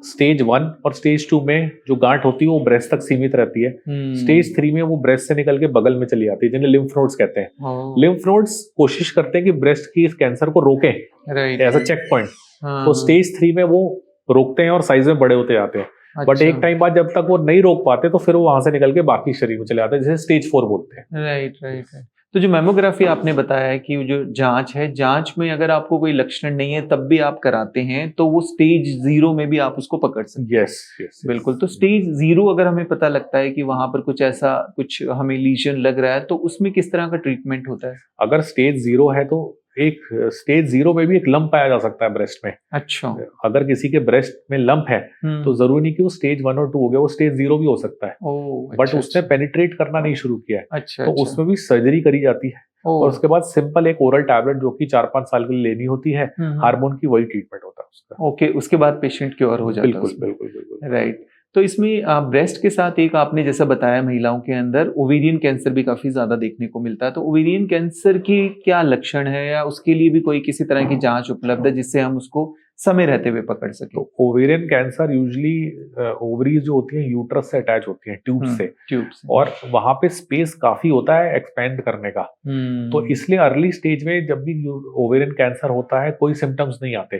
स्टेज 1 और स्टेज 2 में जो गांठ होती है वो ब्रेस्ट तक सीमित रहती है। स्टेज 3 में वो ब्रेस्ट से निकल के बगल में चली जाती है, जिन्हें लिम्फ नोड्स कहते हैं। लिम्फ नोड्स कोशिश करते हैं कि ब्रेस्ट की इस कैंसर को रोकें एज अ चेक पॉइंट। तो स्टेज 3 में वो रोकते हैं और साइज में बड़े होते जाते हैं। बट एक टाइम बाद जब तक वो नहीं रोक पाते तो फिर वो वहां से निकल के बाकी शरीर में चले जाते हैं, जिसे स्टेज 4 बोलते हैं। राइट। तो जो मेमोग्राफी आपने बताया है कि जो जांच है, जांच में अगर आपको कोई लक्षण नहीं है तब भी आप कराते हैं तो वो स्टेज 0 में भी आप उसको पकड़ सकते हैं? यस, बिल्कुल। तो स्टेज 0 अगर हमें पता लगता है कि वहां पर कुछ हमें लीजन लग रहा है तो उसमें किस तरह का ट्रीटमेंट होता है? अगर स्टेज 0 है तो एक स्टेज 0 में भी एक लंप पाया जा सकता है ब्रेस्ट में। अच्छा। अगर किसी के ब्रेस्ट में लंप है तो जरूरी नहीं कि वो स्टेज 1 और 2 हो गया, वो स्टेज 0 भी हो सकता है। बट उसने पेनिट्रेट करना नहीं शुरू किया है। तो उसमें भी सर्जरी करी जाती है, और उसके बाद सिंपल एक ओरल टैबलेट जो कि 4-5 साल के लिए लेनी होती है, हार्मोन की, वही ट्रीटमेंट होता है उसका। उसके बाद पेशेंट क्योर हो जाता है? बिल्कुल। राइट। तो इसमें ब्रेस्ट के साथ एक आपने जैसा बताया महिलाओं के अंदर ओवेरियन कैंसर भी काफी ज्यादा देखने को मिलता है, तो ओवेरियन कैंसर की क्या लक्षण है, या उसके लिए भी कोई किसी तरह की जांच उपलब्ध है जिससे हम उसको समय रहते हुए पकड़ सके? तो ओवेरियन कैंसर यूजुअली ओवरीज जो होती हैं यूट्रस से अटैच होती हैं, ट्यूब से, और वहां पे स्पेस काफी होता है एक्सपेंड करने का। तो इसलिए अर्ली स्टेज में जब भी ओवेरियन कैंसर होता है कोई सिम्टम्स नहीं आते।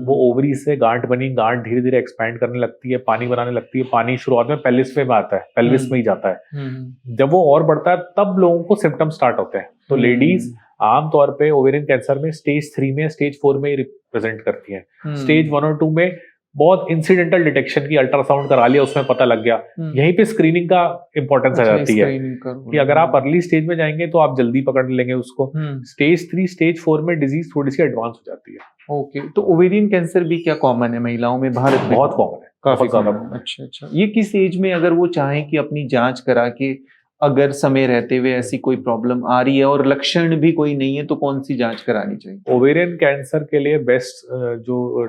वो ओवरी से गांठ बनी, गांठ धीरे धीरे एक्सपैंड करने लगती है, पानी बनाने लगती है। पानी शुरुआत में पेल्विस में आता है, पेल्विस में ही जाता है। जब वो और बढ़ता है तब लोगों को सिम्टम्स स्टार्ट होते हैं। तो लेडीज आमतौर पे ओवेरियन कैंसर में स्टेज 3 में, स्टेज 4 में ही रिप्रेजेंट करती हैं। स्टेज 1 और 2 में बहुत इंसिडेंटल डिटेक्शन की, अल्ट्रासाउंड करा लिया, उसमें पता लग गया। यहीं पे स्क्रीनिंग का इंपॉर्टेंस आ जाती है कि अगर आप अर्ली स्टेज में जाएंगे तो आप जल्दी पकड़ लेंगे उसको। स्टेज 3, स्टेज 4 में डिजीज थोड़ी सी एडवांस हो जाती है। तो ओवेरियन कैंसर भी क्या कॉमन है महिलाओं में? भारत में बहुत कॉमन है, काफी ज्यादा। अच्छा। ये किस एज में अगर वो चाहें कि अपनी जांच करा के, अगर समय रहते हुए ऐसी कोई प्रॉब्लम आ रही है और लक्षण भी कोई नहीं है, तो कौन सी जांच करानी चाहिए? ओवेरियन कैंसर के लिए बेस्ट जो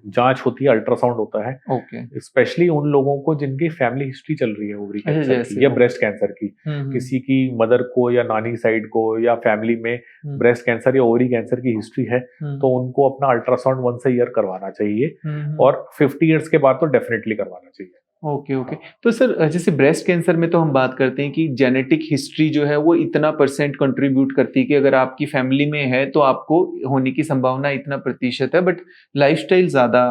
जांच होती है, अल्ट्रासाउंड होता है, ओके। स्पेशली उन लोगों को जिनकी फैमिली हिस्ट्री चल रही है ओवरी अच्छा, कैंसर जैसे की या ब्रेस्ट कैंसर की, हम्म किसी की मदर को या नानी साइड को या फैमिली में ब्रेस्ट कैंसर या ओवरी कैंसर की हिस्ट्री है, तो उनको अपना अल्ट्रासाउंड वंस अ ईयर करवाना चाहिए और 50 इयर्स के बाद तो डेफिनेटली करवाना चाहिए। Okay okay. तो सर जैसे ब्रेस्ट कैंसर में तो हम बात करते हैं कि जेनेटिक हिस्ट्री जो है वो इतना % कंट्रीब्यूट करती है कि अगर आपकी फैमिली में है तो आपको होने की संभावना इतना प्रतिशत है, बट लाइफस्टाइल ज़्यादा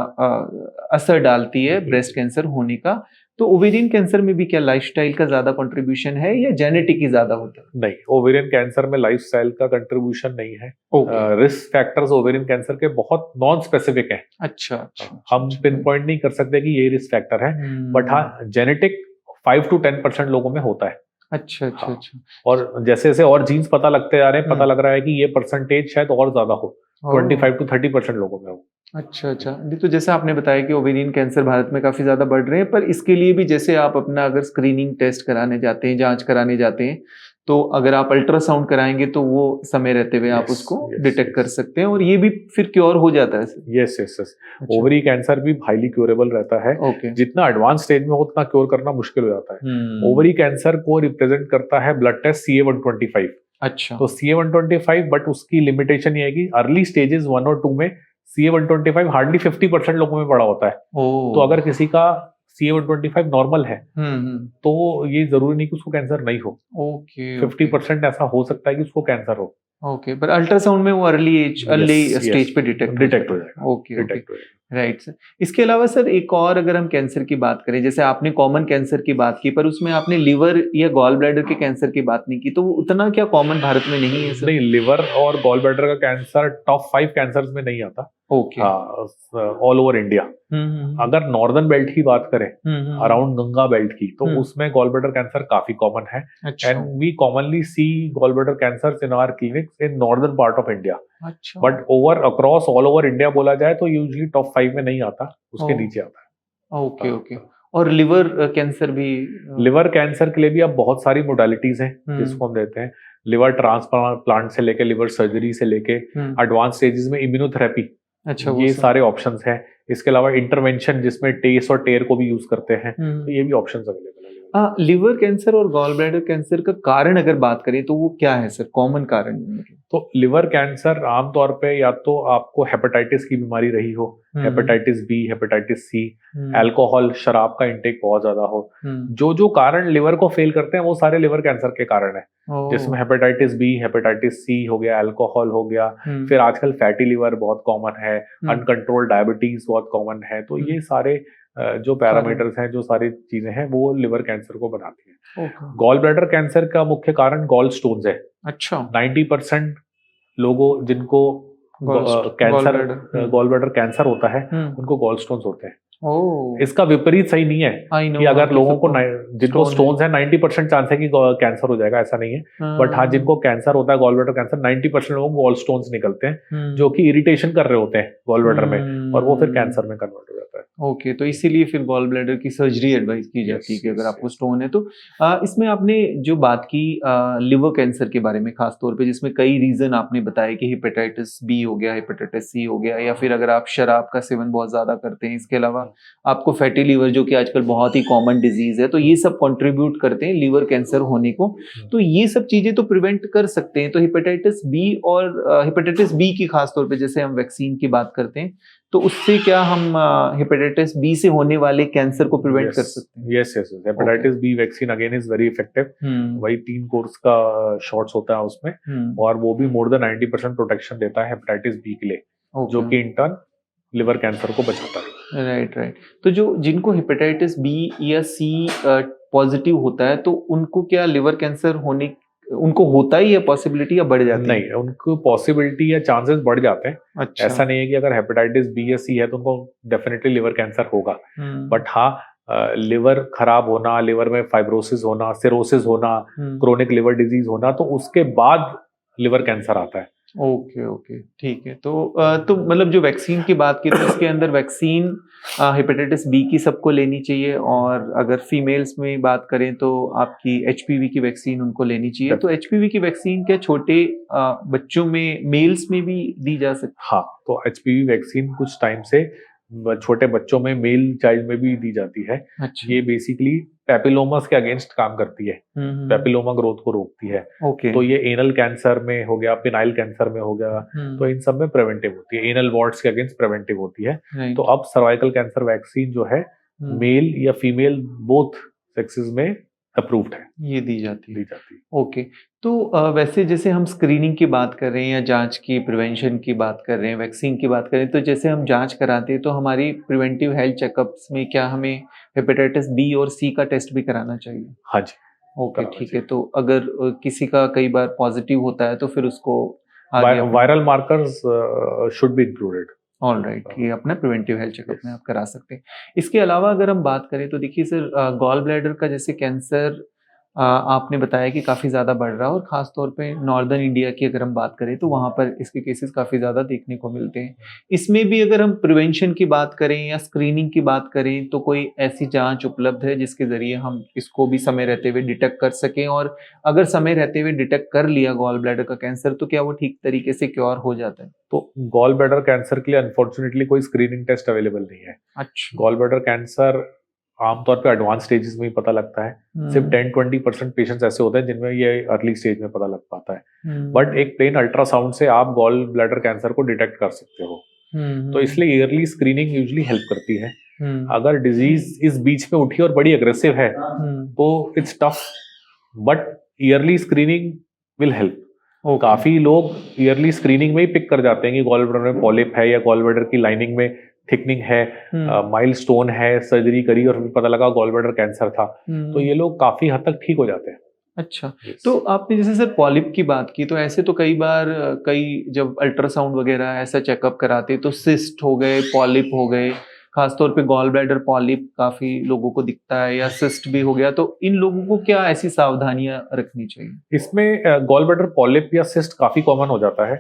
असर डालती है ब्रेस्ट कैंसर होने का। तो ओवेरियन कैंसर में भी क्या लाइफस्टाइल का ज़्यादा कंट्रीब्यूशन है या जेनेटिक ही ज़्यादा होता है? नहीं, ओवेरियन कैंसर में लाइफस्टाइल का कंट्रीब्यूशन नहीं है। रिस्क फैक्टर्स ओवेरियन कैंसर के बहुत नॉन स्पेसिफिक हैं। अच्छा, हम पिन पॉइंट नहीं कर सकते कि ये रिस्क फैक्टर है, बट हाँ जेनेटिक 5 to 10% लोगों में होता है। अच्छा अच्छा हाँ। अच्छा। और जैसे जैसे और जीन्स पता लगते जा रहे हैं, पता लग रहा है कि ये परसेंटेज शायद और ज्यादा हो, 25 to 30% लोगों में हो। अच्छा अच्छा। नहीं तो जैसे आपने बताया कि ओवेरियन कैंसर भारत में काफी ज्यादा बढ़ रहे हैं, पर इसके लिए भी जैसे आप अपना अगर स्क्रीनिंग टेस्ट कराने जाते हैं, जांच कराने जाते हैं, तो अगर आप अल्ट्रासाउंड कराएंगे तो वो समय रहते हुए आप उसको डिटेक्ट कर सकते हैं और ये भी फिर क्योर हो जाता है। Yes yes yes. Ovary cancer भी हाईली क्योरेबल रहता है। ओके। जितना एडवांस स्टेज में हो उतना क्योर करना मुश्किल हो जाता है। ओवरी कैंसर को रिप्रेजेंट करता है ब्लड टेस्ट CA-125। अच्छा। तो CA-125, बट उसकी लिमिटेशन ये है कि अर्ली स्टेजेस 1 और 2 में CA-125 हार्डली 50% लोगों में बड़ा होता है। तो अगर किसी का CA-125 नॉर्मल है तो ये जरूरी नहीं कि उसको कैंसर नहीं हो। ओके। 50% ऐसा हो सकता है कि उसको कैंसर हो। ओके, पर अल्ट्रासाउंड में वो अर्ली स्टेज पे डिटेक्ट हो जाएगा। Okay okay, right sir. इसके अलावा सर एक और अगर हम कैंसर की बात करें, जैसे आपने कॉमन कैंसर की बात की, पर उसमें आपने लिवर या गॉल ब्लैडर के कैंसर की बात नहीं की, तो वो उतना क्या कॉमन भारत में नहीं है सर? नहीं, लिवर और गॉल ब्लैडर का कैंसर टॉप 5 कैंसर में नहीं आता। ओके। All over India. अगर नॉर्दर्न बेल्ट की बात करें, अराउंड गंगा बेल्ट की, तो उसमें गॉल ब्लैडर कैंसर काफी कॉमन है। And we commonly see gall bladder cancer in our clinics in northern part of India. But over across all over India बोला जाए तो यूजुअली टॉप 5 में नहीं आता, उसके नीचे आता है। Okay okay. और लिवर कैंसर भी? लिवर कैंसर के लिए भी अब बहुत सारी मोडालिटीज हैं जिसको हम देते हैं। लिवर ट्रांसप्लांट से लेके लिवर सर्जरी से लेके एडवांस स्टेजेस में इम्यूनोथेरेपी, अच्छा, ये सारे ऑप्शंस हैं। इसके अलावा इंटरवेंशन जिसमें टेस और टेयर को भी यूज करते हैं, तो ये भी ऑप्शंस अवेलेबल है। लिवर कैंसर और गॉल ब्लैडर कैंसर का कारण अगर बात करें तो वो क्या है सर, कॉमन कारण? तो लिवर कैंसर आमतौर पे या तो आपको हेपेटाइटिस की बीमारी रही हो, hepatitis B, hepatitis C, alcohol, शराब का इंटेक बहुत ज्यादा हो, जो कारण लिवर को फेल करते हैं वो सारे लिवर कैंसर के कारण है। जिसमें हेपेटाइटिस बी, हेपेटाइटिस सी हो गया, अल्कोहल हो गया, फिर आजकल फैटी लिवर बहुत कॉमन है, अनकंट्रोल्ड डायबिटीज बहुत कॉमन है। तो ये सारे जो पैरामीटर्स हैं, जो सारी चीजें हैं, वो लिवर कैंसर को बनाती हैं। गॉल ब्लैडर कैंसर का मुख्य कारण गॉल स्टोन्स है। अच्छा। 90% लोगों जिनको गॉल ब्लैडर कैंसर होता है उनको गॉल स्टोन्स होते हैं। इसका विपरीत सही नहीं है कि अगर लोगों को जिनको स्टोन्स है 90% चांस है कि कैंसर हो जाएगा, ऐसा नहीं है। बट हाँ, जिनको कैंसर होता है गॉल ब्लैडर कैंसर, 90% लोगों को गॉल स्टोन्स निकलते हैं जो कि इरिटेशन कर रहे होते हैं गॉल ब्लैडर में, और वो फिर कैंसर में कन्वर्ट हो जाता है। ओके, तो इसीलिए फिर गॉल ब्लैडर की सर्जरी एडवाइस की जाती है कि अगर आपको स्टोन है तो। इसमें आपने जो बात की लिवर कैंसर के बारे में खास तौर पे, जिसमें कई रीजन आपने बताया कि हेपेटाइटिस बी हो गया, हेपेटाइटिस सी हो गया, या फिर अगर आप शराब का सेवन बहुत ज्यादा करते हैं, इसके अलावा आपको फैटी लिवर जो कि आजकल बहुत ही कॉमन डिजीज है, तो ये सब कंट्रीब्यूट करते हैं लिवर कैंसर होने को। तो ये सब चीजें तो प्रिवेंट कर सकते हैं। तो हेपेटाइटिस बी और हेपेटाइटिस बी की खास तौर पे जैसे हम वैक्सीन की बात करते हैं, तो उससे क्या हम हेपेटाइटिस बी से होने वाले कैंसर को प्रिवेंट कर सकते हैं? Yes yes, hepatitis B vaccine again is very effective. वही 3 कोर्स का शॉट्स होता है उसमें, और वो भी मोर देन 90% प्रोटेक्शन देता है हेपेटाइटिस बी के लिए, जो कि इन टर्न लिवर कैंसर को बचाता है। Right right. तो जो जिनको हेपेटाइटिस बी या सी पॉजिटिव होता है, तो उनको क्या लिवर कैंसर होने उनको होता ही है पॉसिबिलिटी, या बढ़ जाती है? नहीं, उनको पॉसिबिलिटी या चांसेस बढ़ जाते हैं। अच्छा। ऐसा नहीं है कि अगर हेपेटाइटिस बी या सी है तो उनको डेफिनेटली लिवर कैंसर होगा। बट हाँ, लिवर खराब होना, लिवर में फाइब्रोसिस होना, सिरोसिस होना, क्रोनिक लिवर डिजीज होना, तो उसके बाद लिवर कैंसर आता है। ओके ओके, ठीक है। तो मतलब जो वैक्सीन की बात की, तो इसके अंदर वैक्सीन हेपेटाइटिस बी की सबको लेनी चाहिए, और अगर फीमेल्स में बात करें तो आपकी HPV की वैक्सीन उनको लेनी चाहिए। तो HPV की वैक्सीन क्या छोटे बच्चों में, मेल्स में भी दी जा सकती है? हाँ, तो HPV वैक्सीन कुछ टाइम से छोटे बच्चों में, मेल चाइल्ड में भी दी जाती है। अच्छा। ये बेसिकली पैपिलोमास के अगेंस्ट काम करती है, पैपिलोमा ग्रोथ को रोकती है। ओके। तो ये एनल कैंसर में हो गया, पिनाइल कैंसर में हो गया, तो इन सब में प्रिवेंटिव होती है, एनल वॉर्ड्स के अगेंस्ट प्रिवेंटिव होती है। तो अब सर्वाइकल कैंसर वैक्सीन जो है मेल या फीमेल बोथ सेक्सेस में अप्रूव्ड है, ये दी जाती है। है। ओके। तो वैसे जैसे हम स्क्रीनिंग की बात कर रहे हैं या जांच की, प्रिवेंशन की बात कर रहे हैं, वैक्सीन की बात कर रहे हैं, तो जैसे हम जांच कराते हैं तो हमारी प्रिवेंटिव हेल्थ चेकअप्स में क्या हमें हेपेटाइटिस बी और सी का टेस्ट भी कराना चाहिए? हाँ जी। ओके, ठीक है। तो अगर किसी का कई बार पॉजिटिव होता है तो फिर उसको viral markers should be included. All right, ये अपना प्रिवेंटिव हेल्थ चेकअप में आप करा सकते हैं। इसके अलावा अगर हम बात करें तो देखिए सर, गॉल ब्लैडर का जैसे कैंसर आपने बताया कि काफ़ी ज़्यादा बढ़ रहा है, और ख़ास तौर पे नॉर्दर्न इंडिया की अगर हम बात करें तो वहाँ पर इसके केसेस काफ़ी ज़्यादा देखने को मिलते हैं। इसमें भी अगर हम प्रिवेंशन की बात करें या स्क्रीनिंग की बात करें तो कोई ऐसी जांच उपलब्ध है जिसके ज़रिए हम इसको भी समय रहते हुए डिटेक्ट कर सकें, और अगर समय रहते हुए डिटेक्ट कर लिया गॉल ब्लैडर का कैंसर तो क्या वो ठीक तरीके से क्योर हो जाता है? तो गॉल ब्लैडर कैंसर के लिए अनफॉर्चुनेटली कोई स्क्रीनिंग टेस्ट अवेलेबल नहीं है। अच्छा। गॉल ब्लैडर कैंसर आमतौर पे एडवांस स्टेजेस में ही पता लगता है। सिर्फ 10-20% पेशेंट्स ऐसे होते हैं जिनमें ये अर्ली स्टेज में पता लग पाता है। बट एक प्लेन अल्ट्रासाउंड से आप गॉल ब्लैडर कैंसर को डिटेक्ट कर सकते हो। तो इसलिए ईयरली स्क्रीनिंग यूजुअली हेल्प करती है। अगर डिजीज इस बीच में उठी और बड़ी अग्रेसिव है तो it's tough, but yearly screening will help. काफी लोग ईयरली स्क्रीनिंग में ही पिक कर जाते हैं कि गॉल ब्लैडर में पॉलिप है या गॉल ब्लैडर की लाइनिंग में थिकनिंग है, माइल्ड स्टोन है, सर्जरी करी और फिर पता लगा गॉल ब्लैडर कैंसर था। तो ये लोग काफी हद तक ठीक हो जाते हैं। अच्छा। तो आपने जैसे सर पॉलिप की बात की, तो ऐसे तो कई बार जब अल्ट्रासाउंड वगैरह ऐसा चेकअप कराते तो सिस्ट हो गए, पॉलिप हो गए, खासतौर पे गॉल ब्लैडर पॉलिप काफी लोगों को दिखता है, या सिस्ट भी हो गया, तो इन लोगों को क्या ऐसी सावधानियां रखनी चाहिए? इसमें गॉल ब्लैडर पॉलिप या सिस्ट काफी कॉमन हो जाता है।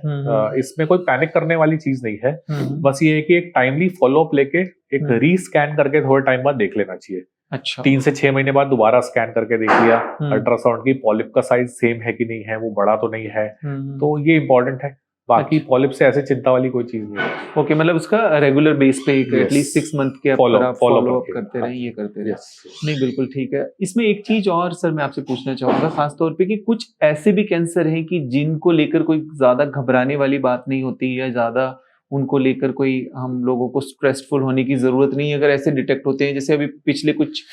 इसमें कोई पैनिक करने वाली चीज नहीं है। बस ये है कि एक टाइमली फॉलोअप लेके एक रीस्कैन करके थोड़े टाइम बाद देख लेना चाहिए। अच्छा। 3 से 6 महीने बाद दोबारा स्कैन करके देख लिया अल्ट्रासाउंड की पॉलिप का साइज सेम है कि नहीं है, वो बड़ा तो नहीं है। तो ये इंपॉर्टेंट है। बाकी पॉलिप से ऐसे चिंता वाली कोई चीज नहीं है। ओके, मतलब उसका रेगुलर बेस पे एटलीस्ट 6 मंथ के फॉलोअप करते रहे, ये करते रहे। नहीं, बिल्कुल ठीक है। इसमें एक चीज और सर मैं आपसे पूछना चाहूंगा, खासतौर पे कि कुछ ऐसे भी कैंसर हैं कि जिनको लेकर कोई ज्यादा घबराने वाली बात नहीं होती, या ज्यादा उनको लेकर कोई हम लोगों को स्ट्रेसफुल होने की जरूरत नहीं, अगर ऐसे डिटेक्ट होते हैं। जैसे अभी पिछले कुछ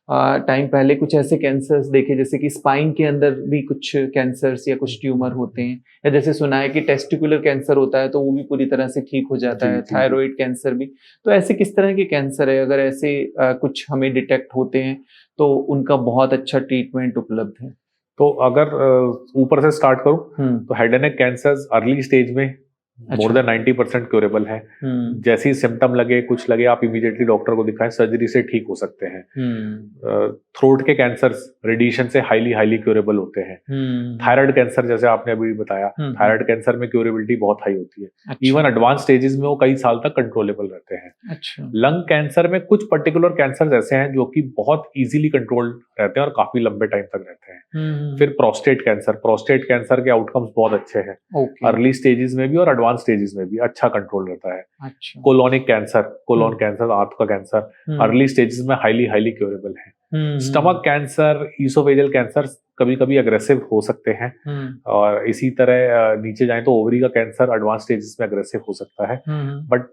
टाइम पहले कुछ ऐसे कैंसर्स देखे, जैसे कि स्पाइन के अंदर भी कुछ कैंसर्स या कुछ ट्यूमर होते हैं, या जैसे सुना है कि टेस्टिकुलर कैंसर होता है तो वो भी पूरी तरह से ठीक हो जाता है, थायराइड कैंसर भी। तो ऐसे किस तरह के कैंसर है, अगर ऐसे कुछ हमें डिटेक्ट होते हैं तो उनका बहुत अच्छा ट्रीटमेंट उपलब्ध है? तो अगर ऊपर से स्टार्ट करूं तो head and neck cancers early stage में मोर देन 90% क्योरेबल है। जैसे ही सिम्टम लगे, कुछ लगे, आप इमीडिएटली डॉक्टर को दिखाएं, सर्जरी से ठीक हो सकते हैं। थ्रोट के कैंसर्स रेडिएशन से हाईली क्योरेबल होते हैं। थायराइड कैंसर जैसे आपने अभी बताया, थायराइड कैंसर में क्योरेबिलिटी बहुत हाई होती है। इवन एडवांस स्टेजेस में वो कई साल तक कंट्रोलेबल रहते हैं। अच्छा। लंग कैंसर में कुछ पर्टिकुलर कैंसर ऐसे हैं जो कि बहुत इजीली कंट्रोल रहते हैं और काफी लंबे टाइम तक रहते हैं। फिर प्रोस्टेट कैंसर के आउटकम्स बहुत अच्छे हैं, अर्ली स्टेजेस में भी और एडवांस स्टेजेस में भी अच्छा कंट्रोल रहता है। अच्छा। कोलोनिक कैंसर, कोलोन कैंसर, आंत का कैंसर, अर्ली स्टेजेस में हाईली क्योरेबल है। स्टमक कैंसर, ईसोफेजियल कैंसर कभी कभी अग्रेसिव हो सकते हैं, और इसी तरह नीचे जाएं तो ओवरी का कैंसर एडवांस स्टेजेस में अग्रेसिव हो सकता है। बट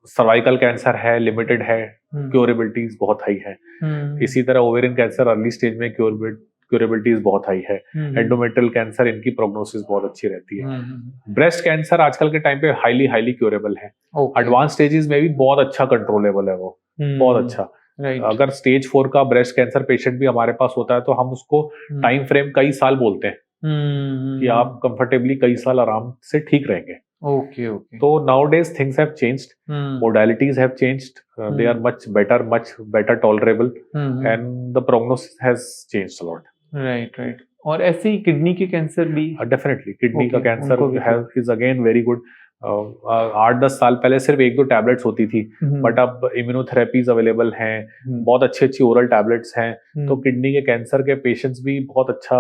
सर्वाइकल कैंसर है, लिमिटेड है, क्योरेबिलिटीज बहुत हाई है। इसी तरह ओवेरियन कैंसर अर्ली स्टेज में क्योरेबिलिटीज बहुत हाई है। एंडोमेट्रियल कैंसर, इनकी प्रोग्नोसिस बहुत अच्छी रहती है। ब्रेस्ट कैंसर आजकल के टाइम पे हाईली क्योरेबल है। एडवांस स्टेजेस में भी बहुत अच्छा कंट्रोलेबल है, वो बहुत अच्छा। अगर स्टेज 4 का ब्रेस्ट कैंसर पेशेंट भी हमारे पास होता है तो हम उसको टाइम फ्रेम कई साल बोलते हैं कि आप कंफर्टेबली कई साल आराम से ठीक रहेंगे। ओके। तो nowadays things have changed, modalities have changed, they are much better tolerable, and the prognosis has changed a lot. Right. और ऐसे ही किडनी के कैंसर भी? डेफिनेटली किडनी का cancer is again very good. 8-10 साल पहले सिर्फ 1-2 टैबलेट्स होती थी, बट अब इम्यूनोथेरेपीज अवेलेबल हैं, बहुत अच्छी ओरल टैबलेट्स हैं। तो किडनी के कैंसर के पेशेंट्स भी बहुत अच्छा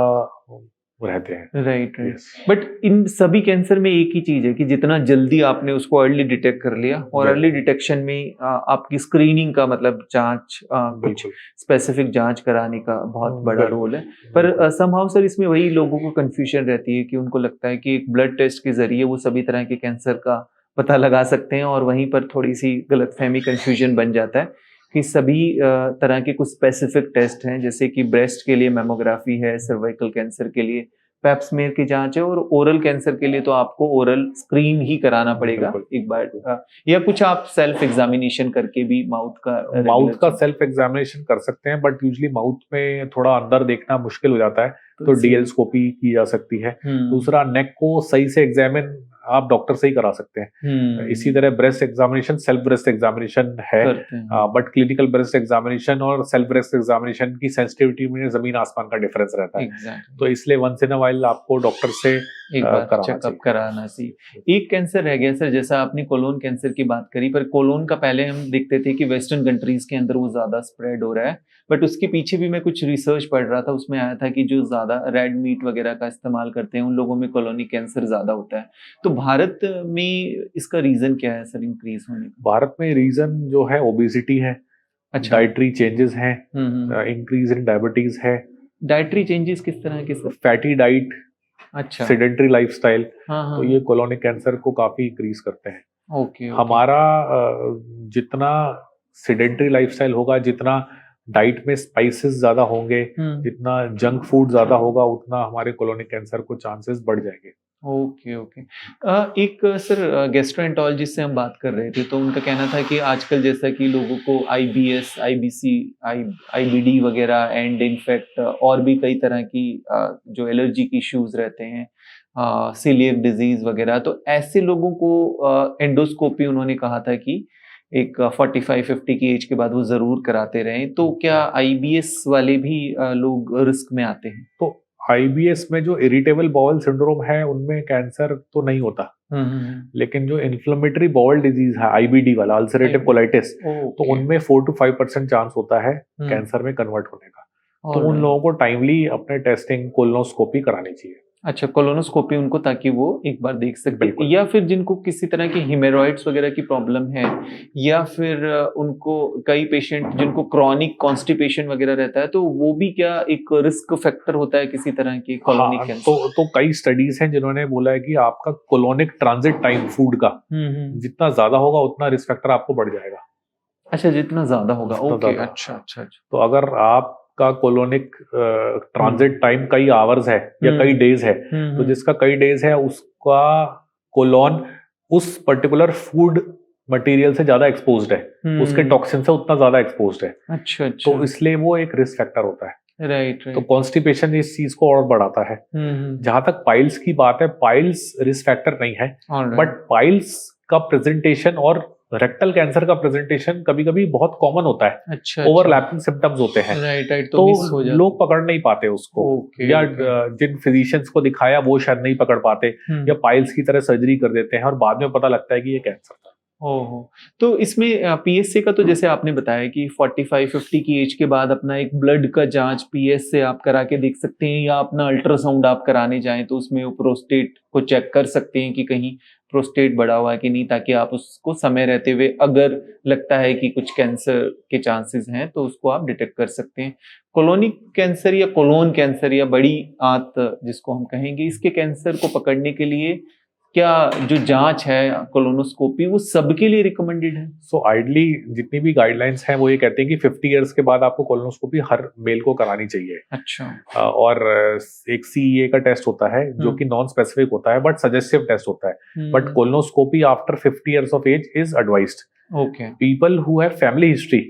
रहते हैं। Right right. Yes. But in सभी कैंसर में एक ही चीज है कि जितना जल्दी आपने उसको अर्ली डिटेक्ट कर लिया, और बिल्कुल। अर्ली डिटेक्शन में आपकी स्क्रीनिंग का मतलब जांच, कुछ बिल्कुल स्पेसिफिक जांच कराने का बहुत बड़ा बिल्कुल, रोल है। पर बिल्कुल। समहाउ सर इसमें वही लोगों को कंफ्यूजन रहती है कि उनको लगता है कि एक ब्लड टेस्ट के जरिए वो सभी तरह के कैंसर का पता लगा सकते हैं, और वहीं पर थोड़ी सी गलतफहमी, कंफ्यूजन बन जाता है कि सभी तरह के कुछ स्पेसिफिक टेस्ट हैं, जैसे कि ब्रेस्ट के लिए मेमोग्राफी है, सर्वाइकल कैंसर के लिए पैप्समेयर की जांच है, और ओरल कैंसर के लिए तो आपको ओरल स्क्रीन ही कराना पड़ेगा बिल्कुल। एक बार, या कुछ आप सेल्फ एग्जामिनेशन करके भी माउथ का माउथ का सेल्फ एग्जामिनेशन कर सकते हैं, बट यूजली माउथ में थोड़ा अंदर देखना मुश्किल हो जाता है, तो डीएलस्कोपी की जा सकती है। दूसरा, नेक को सही से एग्जामिन आप डॉक्टर से ही करा सकते हैं। इसी तरह breast examination self breast examination है, बट क्लिनिकल ब्रेस्ट एग्जामिनेशन और सेल्फ ब्रेस्ट एग्जामिनेशन की सेंसिटिविटी में जमीन आसमान का डिफरेंस रहता है। तो इसलिए वंस इन अ व्हाइल आपको डॉक्टर से एक बार चेकअप कराना चाहिए। एक कैंसर रह गया सर, जैसा आपने कोलोन कैंसर की बात करी, पर कोलोन का पहले हम देखते थे कि वेस्टर्न कंट्रीज के अंदर वो ज्यादा स्प्रेड हो रहा है, बट उसके पीछे भी मैं कुछ रिसर्च पढ़ रहा था, उसमें आया था कि जो ज्यादा रेड मीट वगैरह का इस्तेमाल करते हैं उन लोगों में कोलोनिक कैंसर ज्यादा होता है। तो भारत में इसका रीजन क्या है सर इंक्रीज होने का? भारत में रीजन जो है ओबेसिटी है, अच्छा, डाइटरी चेंजेस हैं, इंक्रीज इन डायबिटीज है। डाइटरी चेंजेस किस तरह के सर? फैटी डाइट, अच्छा, सेडेंटरी लाइफस्टाइल, हाँ तो ये कोलोनिक कैंसर को काफी इंक्रीज करते हैं। ओके। हमारा जितना सेडेंटरी लाइफस्टाइल होगा, जितना डाइट में स्पाइसेस ज्यादा होंगे, जितना जंक फूड ज्यादा होगा, उतना हमारे कोलोनिक कैंसर को चांसेस बढ़ जाएंगे। Okay okay. एक सर गैस्ट्रोएंटरोलॉजिस्ट से हम बात कर रहे थे, तो उनका कहना था कि आजकल जैसा कि लोगों को आईबीएस, आईबीसी, आईबीडी वगैरह, एंड इनफैक्ट और भी कई तरह की जो एलर्जी की इश्यूज रहते हैं, सीलिएक डिजीज वगैरह, तो ऐसे लोगों को एंडोस्कोपी उन्होंने कहा था कि एक 45-50 की एज के बाद वो जरूर कराते रहें। तो क्या आईबीएस वाले भी लोग रिस्क में आते हैं? तो आईबीएस में जो इरिटेबल बाउल सिंड्रोम है उनमें कैंसर तो नहीं होता, लेकिन जो इन्फ्लेमेटरी बाउल डिजीज है, आईबीडी वाला, अल्सरेटिव कोलाइटिस, तो उनमें 4 to 5% चांस होता है कैंसर में कन्वर्ट होने का। तो उन लोगों को टाइमली अपने टेस्टिंग कोलोनोस्कोपी करानी चाहिए। अच्छा, कोलोनोस्कोपी उनको, ताकि वो एक बार देख सके। या फिर जिनको किसी तरह की हिमेरॉइड्स वगैरह की प्रॉब्लम है, या फिर उनको, कई पेशेंट जिनको क्रॉनिक कॉन्स्टिपेशन वगैरह रहता है, तो वो भी क्या एक रिस्क फैक्टर होता है किसी तरह की कोलोनिक कैंसर? तो कई स्टडीज हैं जिन्होंने बोला है कि आपका कोलोनिक ट्रांजिट टाइम फूड का जितना ज्यादा होगा उतना रिस्क फैक्टर आपको बढ़ जाएगा। अच्छा, जितना ज्यादा होगा, ओके, अच्छा अच्छा। तो अगर आप का कोलोनिक ट्रांजिट टाइम कई आवर्स है या कई डेज है, तो जिसका कई डेज है उसका कोलोन उस पर्टिकुलर फूड मटेरियल से ज्यादा एक्सपोज्ड है, उसके टॉक्सिन से उतना ज्यादा एक्सपोज्ड है। अच्छा अच्छा। तो इसलिए वो एक रिस्क फैक्टर होता है। राइट। तो कॉन्स्टिपेशन इस चीज को और बढ़ाता है। जहां तक पाइल्स की बात है, पाइल्स रिस्क फैक्टर नहीं है, बट पाइल्स का प्रेजेंटेशन और रेक्टल कैंसर का प्रेजेंटेशन कभी कभी बहुत कॉमन होता है। अच्छा, ओवरलैपिंग सिम्टम्स होते हैं। राइट, तो लोग पकड़ नहीं पाते उसको, या जिन फिजिशियंस को दिखाया वो शायद नहीं पकड़ पाते, या पाइल्स की तरह सर्जरी कर देते हैं और बाद में पता लगता है कि ये कैंसर था। ओहो। तो इसमें पीएसए का, तो जैसे आपने बताया कि 45-50 की एज के बाद अपना एक ब्लड का जांच पीएसए आप करा के देख सकते हैं, या अपना अल्ट्रासाउंड आप कराने जाएं तो उसमें वो प्रोस्टेट को चेक कर सकते हैं कि कहीं प्रोस्टेट बढ़ा हुआ है कि नहीं, ताकि आप उसको समय रहते हुए अगर लगता है कि कुछ कैंसर के चांसेस हैं तो उसको आप डिटेक्ट कर सकते हैं। कोलोनिक कैंसर या कोलोन कैंसर या बड़ी आंत जिसको हम कहेंगे, इसके कैंसर को पकड़ने के लिए क्या जो जांच है कोलोनोस्कोपी वो सबके लिए रिकमेंडेड है? सो आइडली जितनी भी गाइडलाइंस हैं वो ये कहते हैं कि 50 इयर्स के बाद आपको कोलोनोस्कोपी हर मेल को करानी चाहिए। अच्छा। और एक सीईए का टेस्ट होता है जो कि नॉन स्पेसिफिक होता है बट सजेस्टिव टेस्ट होता है, but colonoscopy after 50 years of age is advised. Okay. People who have family history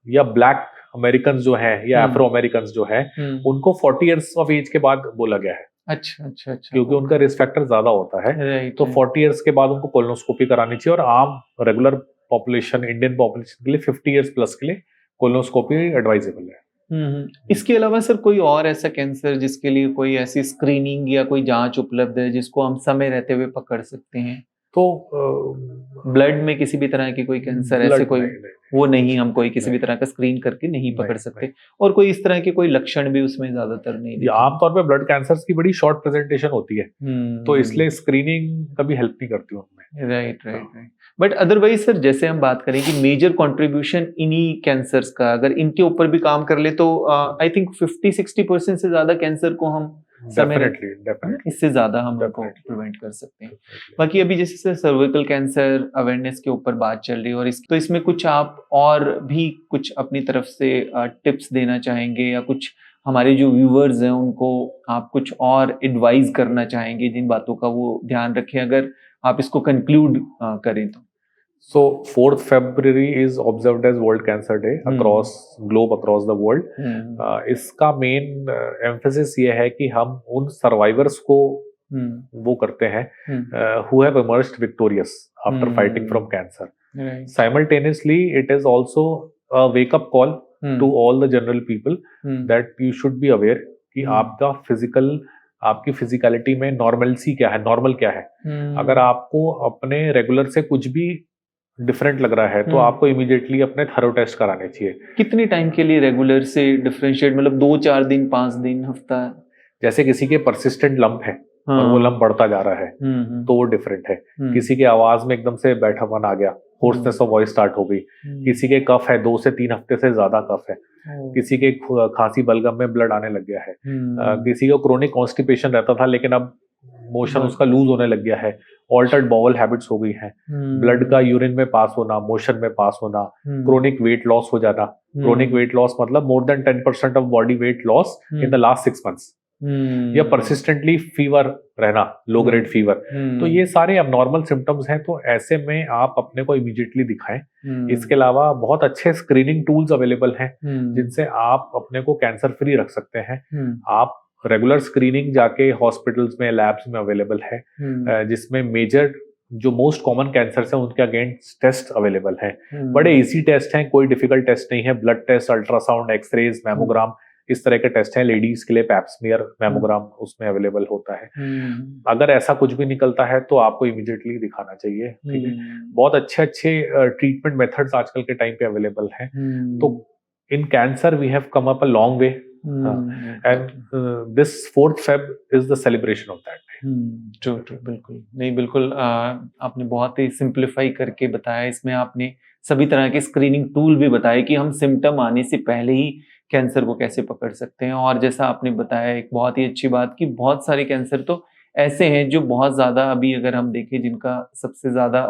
या ब्लैक अमेरिकन जो है या अफ्रो अमेरिकन जो है, उनको 40 इयर्स ऑफ एज के बाद बोला गया है। अच्छा अच्छा अच्छा। क्योंकि उनका रिस्क फैक्टर ज्यादा होता है, तो 40 इयर्स के बाद उनको कोलोनोस्कोपी करानी चाहिए। और आम रेगुलर पॉपुलेशन, इंडियन पॉपुलेशन के लिए 50 इयर्स प्लस के लिए कोलोनोस्कोपी एडवाइजेबल है। इसके अलावा सर कोई और ऐसा कैंसर जिसके लिए कोई ऐसी स्क्रीनिंग या कोई जांच उपलब्ध है जिसको हम समय रहते हुए पकड़ सकते हैं? तो ब्लड में किसी भी तरह की कोई कैंसर ऐसे कोई वो नहीं, हम कोई किसी भी तरह का स्क्रीन करके नहीं पकड़ सकते, और कोई इस तरह के कोई लक्षण भी उसमें ज्यादातर नहीं। आमतौर पे ब्लड कैंसर्स की बड़ी शॉर्ट प्रेजेंटेशन होती है, तो इसलिए स्क्रीनिंग कभी हेल्प नहीं करती उनमें। राइट। बट अदरवाइज सर, जैसे हम बात करें कि मेजर कंट्रीब्यूशन इन्हीं कैंसर्स का, अगर इनके ऊपर भी काम कर ले तो आई थिंक 50-60% से ज्यादा कैंसर को हम डेफिनेटली इससे ज्यादा हम लोग को प्रिवेंट कर सकते हैं। बाकी अभी जैसे सर सर्विकल कैंसर अवेयरनेस के ऊपर बात चल रही है, और तो इसमें कुछ आप और भी कुछ अपनी तरफ से टिप्स देना चाहेंगे, या कुछ हमारे जो व्यूअर्स हैं उनको आप कुछ और एडवाइज करना चाहेंगे जिन बातों का वो ध्यान रखें, अगर आप इसको कंक्लूड करें तो? So 4th February is observed as World Cancer Day across the world. इसका मेन एम्फेसिस ये है कि हम उन सर्वाइवर्स को वो करते हैं who have emerged victorious after fighting from cancer. Simultaneously, it is also a wake-up call to all the general people that you should be aware कि आपकी फिजिकलिटी में नॉर्मल क्या है। अगर आपको अपने रेगुलर से कुछ भी डिफरेंट लग रहा है तो आपको इमीडिएटली अपने थरो टेस्ट कराने चाहिए। कितनी टाइम के लिए रेगुलर से डिफरेंशिएट, मतलब 2-4 दिन, 5 दिन, हफ्ता? जैसे किसी के परसिस्टेंट लंप है और वो लंप बढ़ता जा रहा है तो वो डिफरेंट है। किसी के आवाज में एकदम से बैठापन आ गया, होर्सनेस ऑफ वॉइस स्टार्ट हो गई। किसी के कफ है, 2 से 3 हफ्ते से ज्यादा कफ है। किसी के खांसी बलगम में ब्लड आने लग गया है। किसी को क्रोनिक कॉन्स्टिपेशन रहता था लेकिन अब मोशन उसका लूज होने लग गया है। ऑल्टर्ड बाउल हैबिट्स हो गई हैं। ब्लड का यूरिन में पास होना, मोशन में पास होना, क्रोनिक वेट लॉस हो जाना। क्रोनिक वेट लॉस मतलब more than 10% of body weight loss in the last 6 months, या परसिस्टेंटली फीवर रहना, लो ग्रेड फीवर। तो ये सारे अबनॉर्मल सिम्टम्स हैं, तो ऐसे में आप अपने को इमीडिएटली दिखाएं। इसके अलावा बहुत अच्छे स्क्रीनिंग टूल्स अवेलेबल हैं जिनसे आप अपने को कैंसर फ्री रख सकते हैं। आप रेगुलर स्क्रीनिंग जाके हॉस्पिटल्स में, लैब्स में अवेलेबल है, जिसमें मेजर जो मोस्ट कॉमन कैंसर्स हैं उनके अगेंस्ट टेस्ट अवेलेबल हैं। बड़े इजी टेस्ट हैं, कोई डिफिकल्ट टेस्ट नहीं है। Blood test, ultrasound, x-rays, mammogram, इस तरह के टेस्ट हैं। लेडीज के लिए पैप्समियर मैमोग्राम उसमें अवेलेबल होता है। अगर ऐसा कुछ भी निकलता है तो आपको इमीडिएटली दिखाना चाहिए। ठीक है, बहुत अच्छे ट्रीटमेंट मेथड्स आजकल के टाइम पे अवेलेबल हैं। तो in cancer we have come up a long way, and this 4th Feb is the celebration of that. True, बिल्कुल नहीं, बिल्कुल आपने बहुत ही सिंप्लीफाई करके बताया। इसमें आपने सभी तरह के स्क्रीनिंग टूल भी बताए कि हम सिम्टम आने से पहले ही कैंसर को कैसे पकड़ सकते हैं। और जैसा आपने बताया एक बहुत ही अच्छी बात कि बहुत सारे कैंसर तो ऐसे हैं जो बहुत ज़्यादा, अभी अगर हम देखें जिनका सबसे ज़्यादा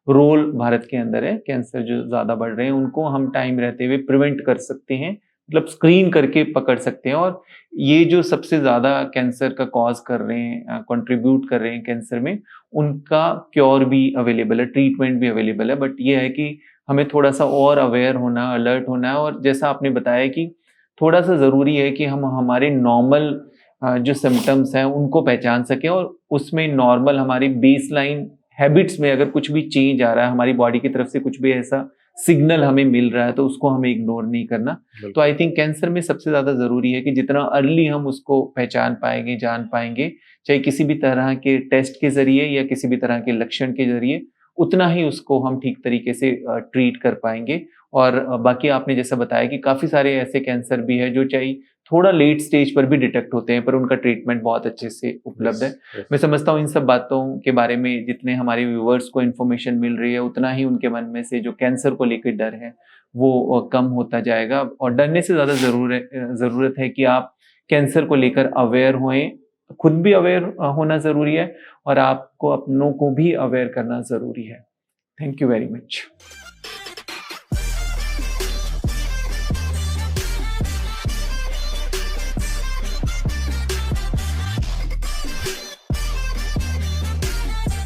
रोल भारत के अंदर है, कैंसर जो ज़्यादा बढ़ रहे हैं उनको हम टाइम रहते हुए प्रिवेंट कर सकते हैं, मतलब स्क्रीन करके पकड़ सकते हैं। और ये जो सबसे ज़्यादा कैंसर का कॉज कर रहे हैं, कंट्रीब्यूट कर रहे हैं कैंसर में, उनका क्योर भी अवेलेबल है, ट्रीटमेंट भी अवेलेबल है। बट ये है कि हमें थोड़ा सा और अवेयर होना, अलर्ट होना है। और जैसा आपने बताया कि थोड़ा सा ज़रूरी है कि हम हमारे नॉर्मल जो सिम्टम्स हैं उनको पहचान सकें, और उसमें नॉर्मल हमारी बेसलाइन हैबिट्स में अगर कुछ भी चेंज आ रहा है, हमारी बॉडी की तरफ से कुछ भी ऐसा सिग्नल हमें मिल रहा है तो उसको हमें इग्नोर नहीं करना। तो आई थिंक कैंसर में सबसे ज़्यादा ज़रूरी है कि जितना अर्ली हम उसको पहचान पाएंगे, जान पाएंगे, चाहे किसी भी तरह के टेस्ट के ज़रिए या किसी भी तरह के लक्षण के ज़रिए, उतना ही उसको हम ठीक तरीके से ट्रीट कर पाएंगे। और बाकी आपने जैसा बताया कि काफ़ी सारे ऐसे कैंसर भी है जो चाहे थोड़ा लेट स्टेज पर भी डिटेक्ट होते हैं पर उनका ट्रीटमेंट बहुत अच्छे से उपलब्ध है। मैं समझता हूँ इन सब बातों के बारे में जितने हमारे व्यूअर्स को इन्फॉर्मेशन मिल रही है उतना ही उनके मन में से जो कैंसर को लेकर डर है वो कम होता जाएगा। और डरने से ज़्यादा ज़रूरत है कि आप कैंसर को लेकर अवेयर होएं, खुद भी अवेयर होना ज़रूरी है और आपको अपनों को भी अवेयर करना ज़रूरी है। Thank you very much.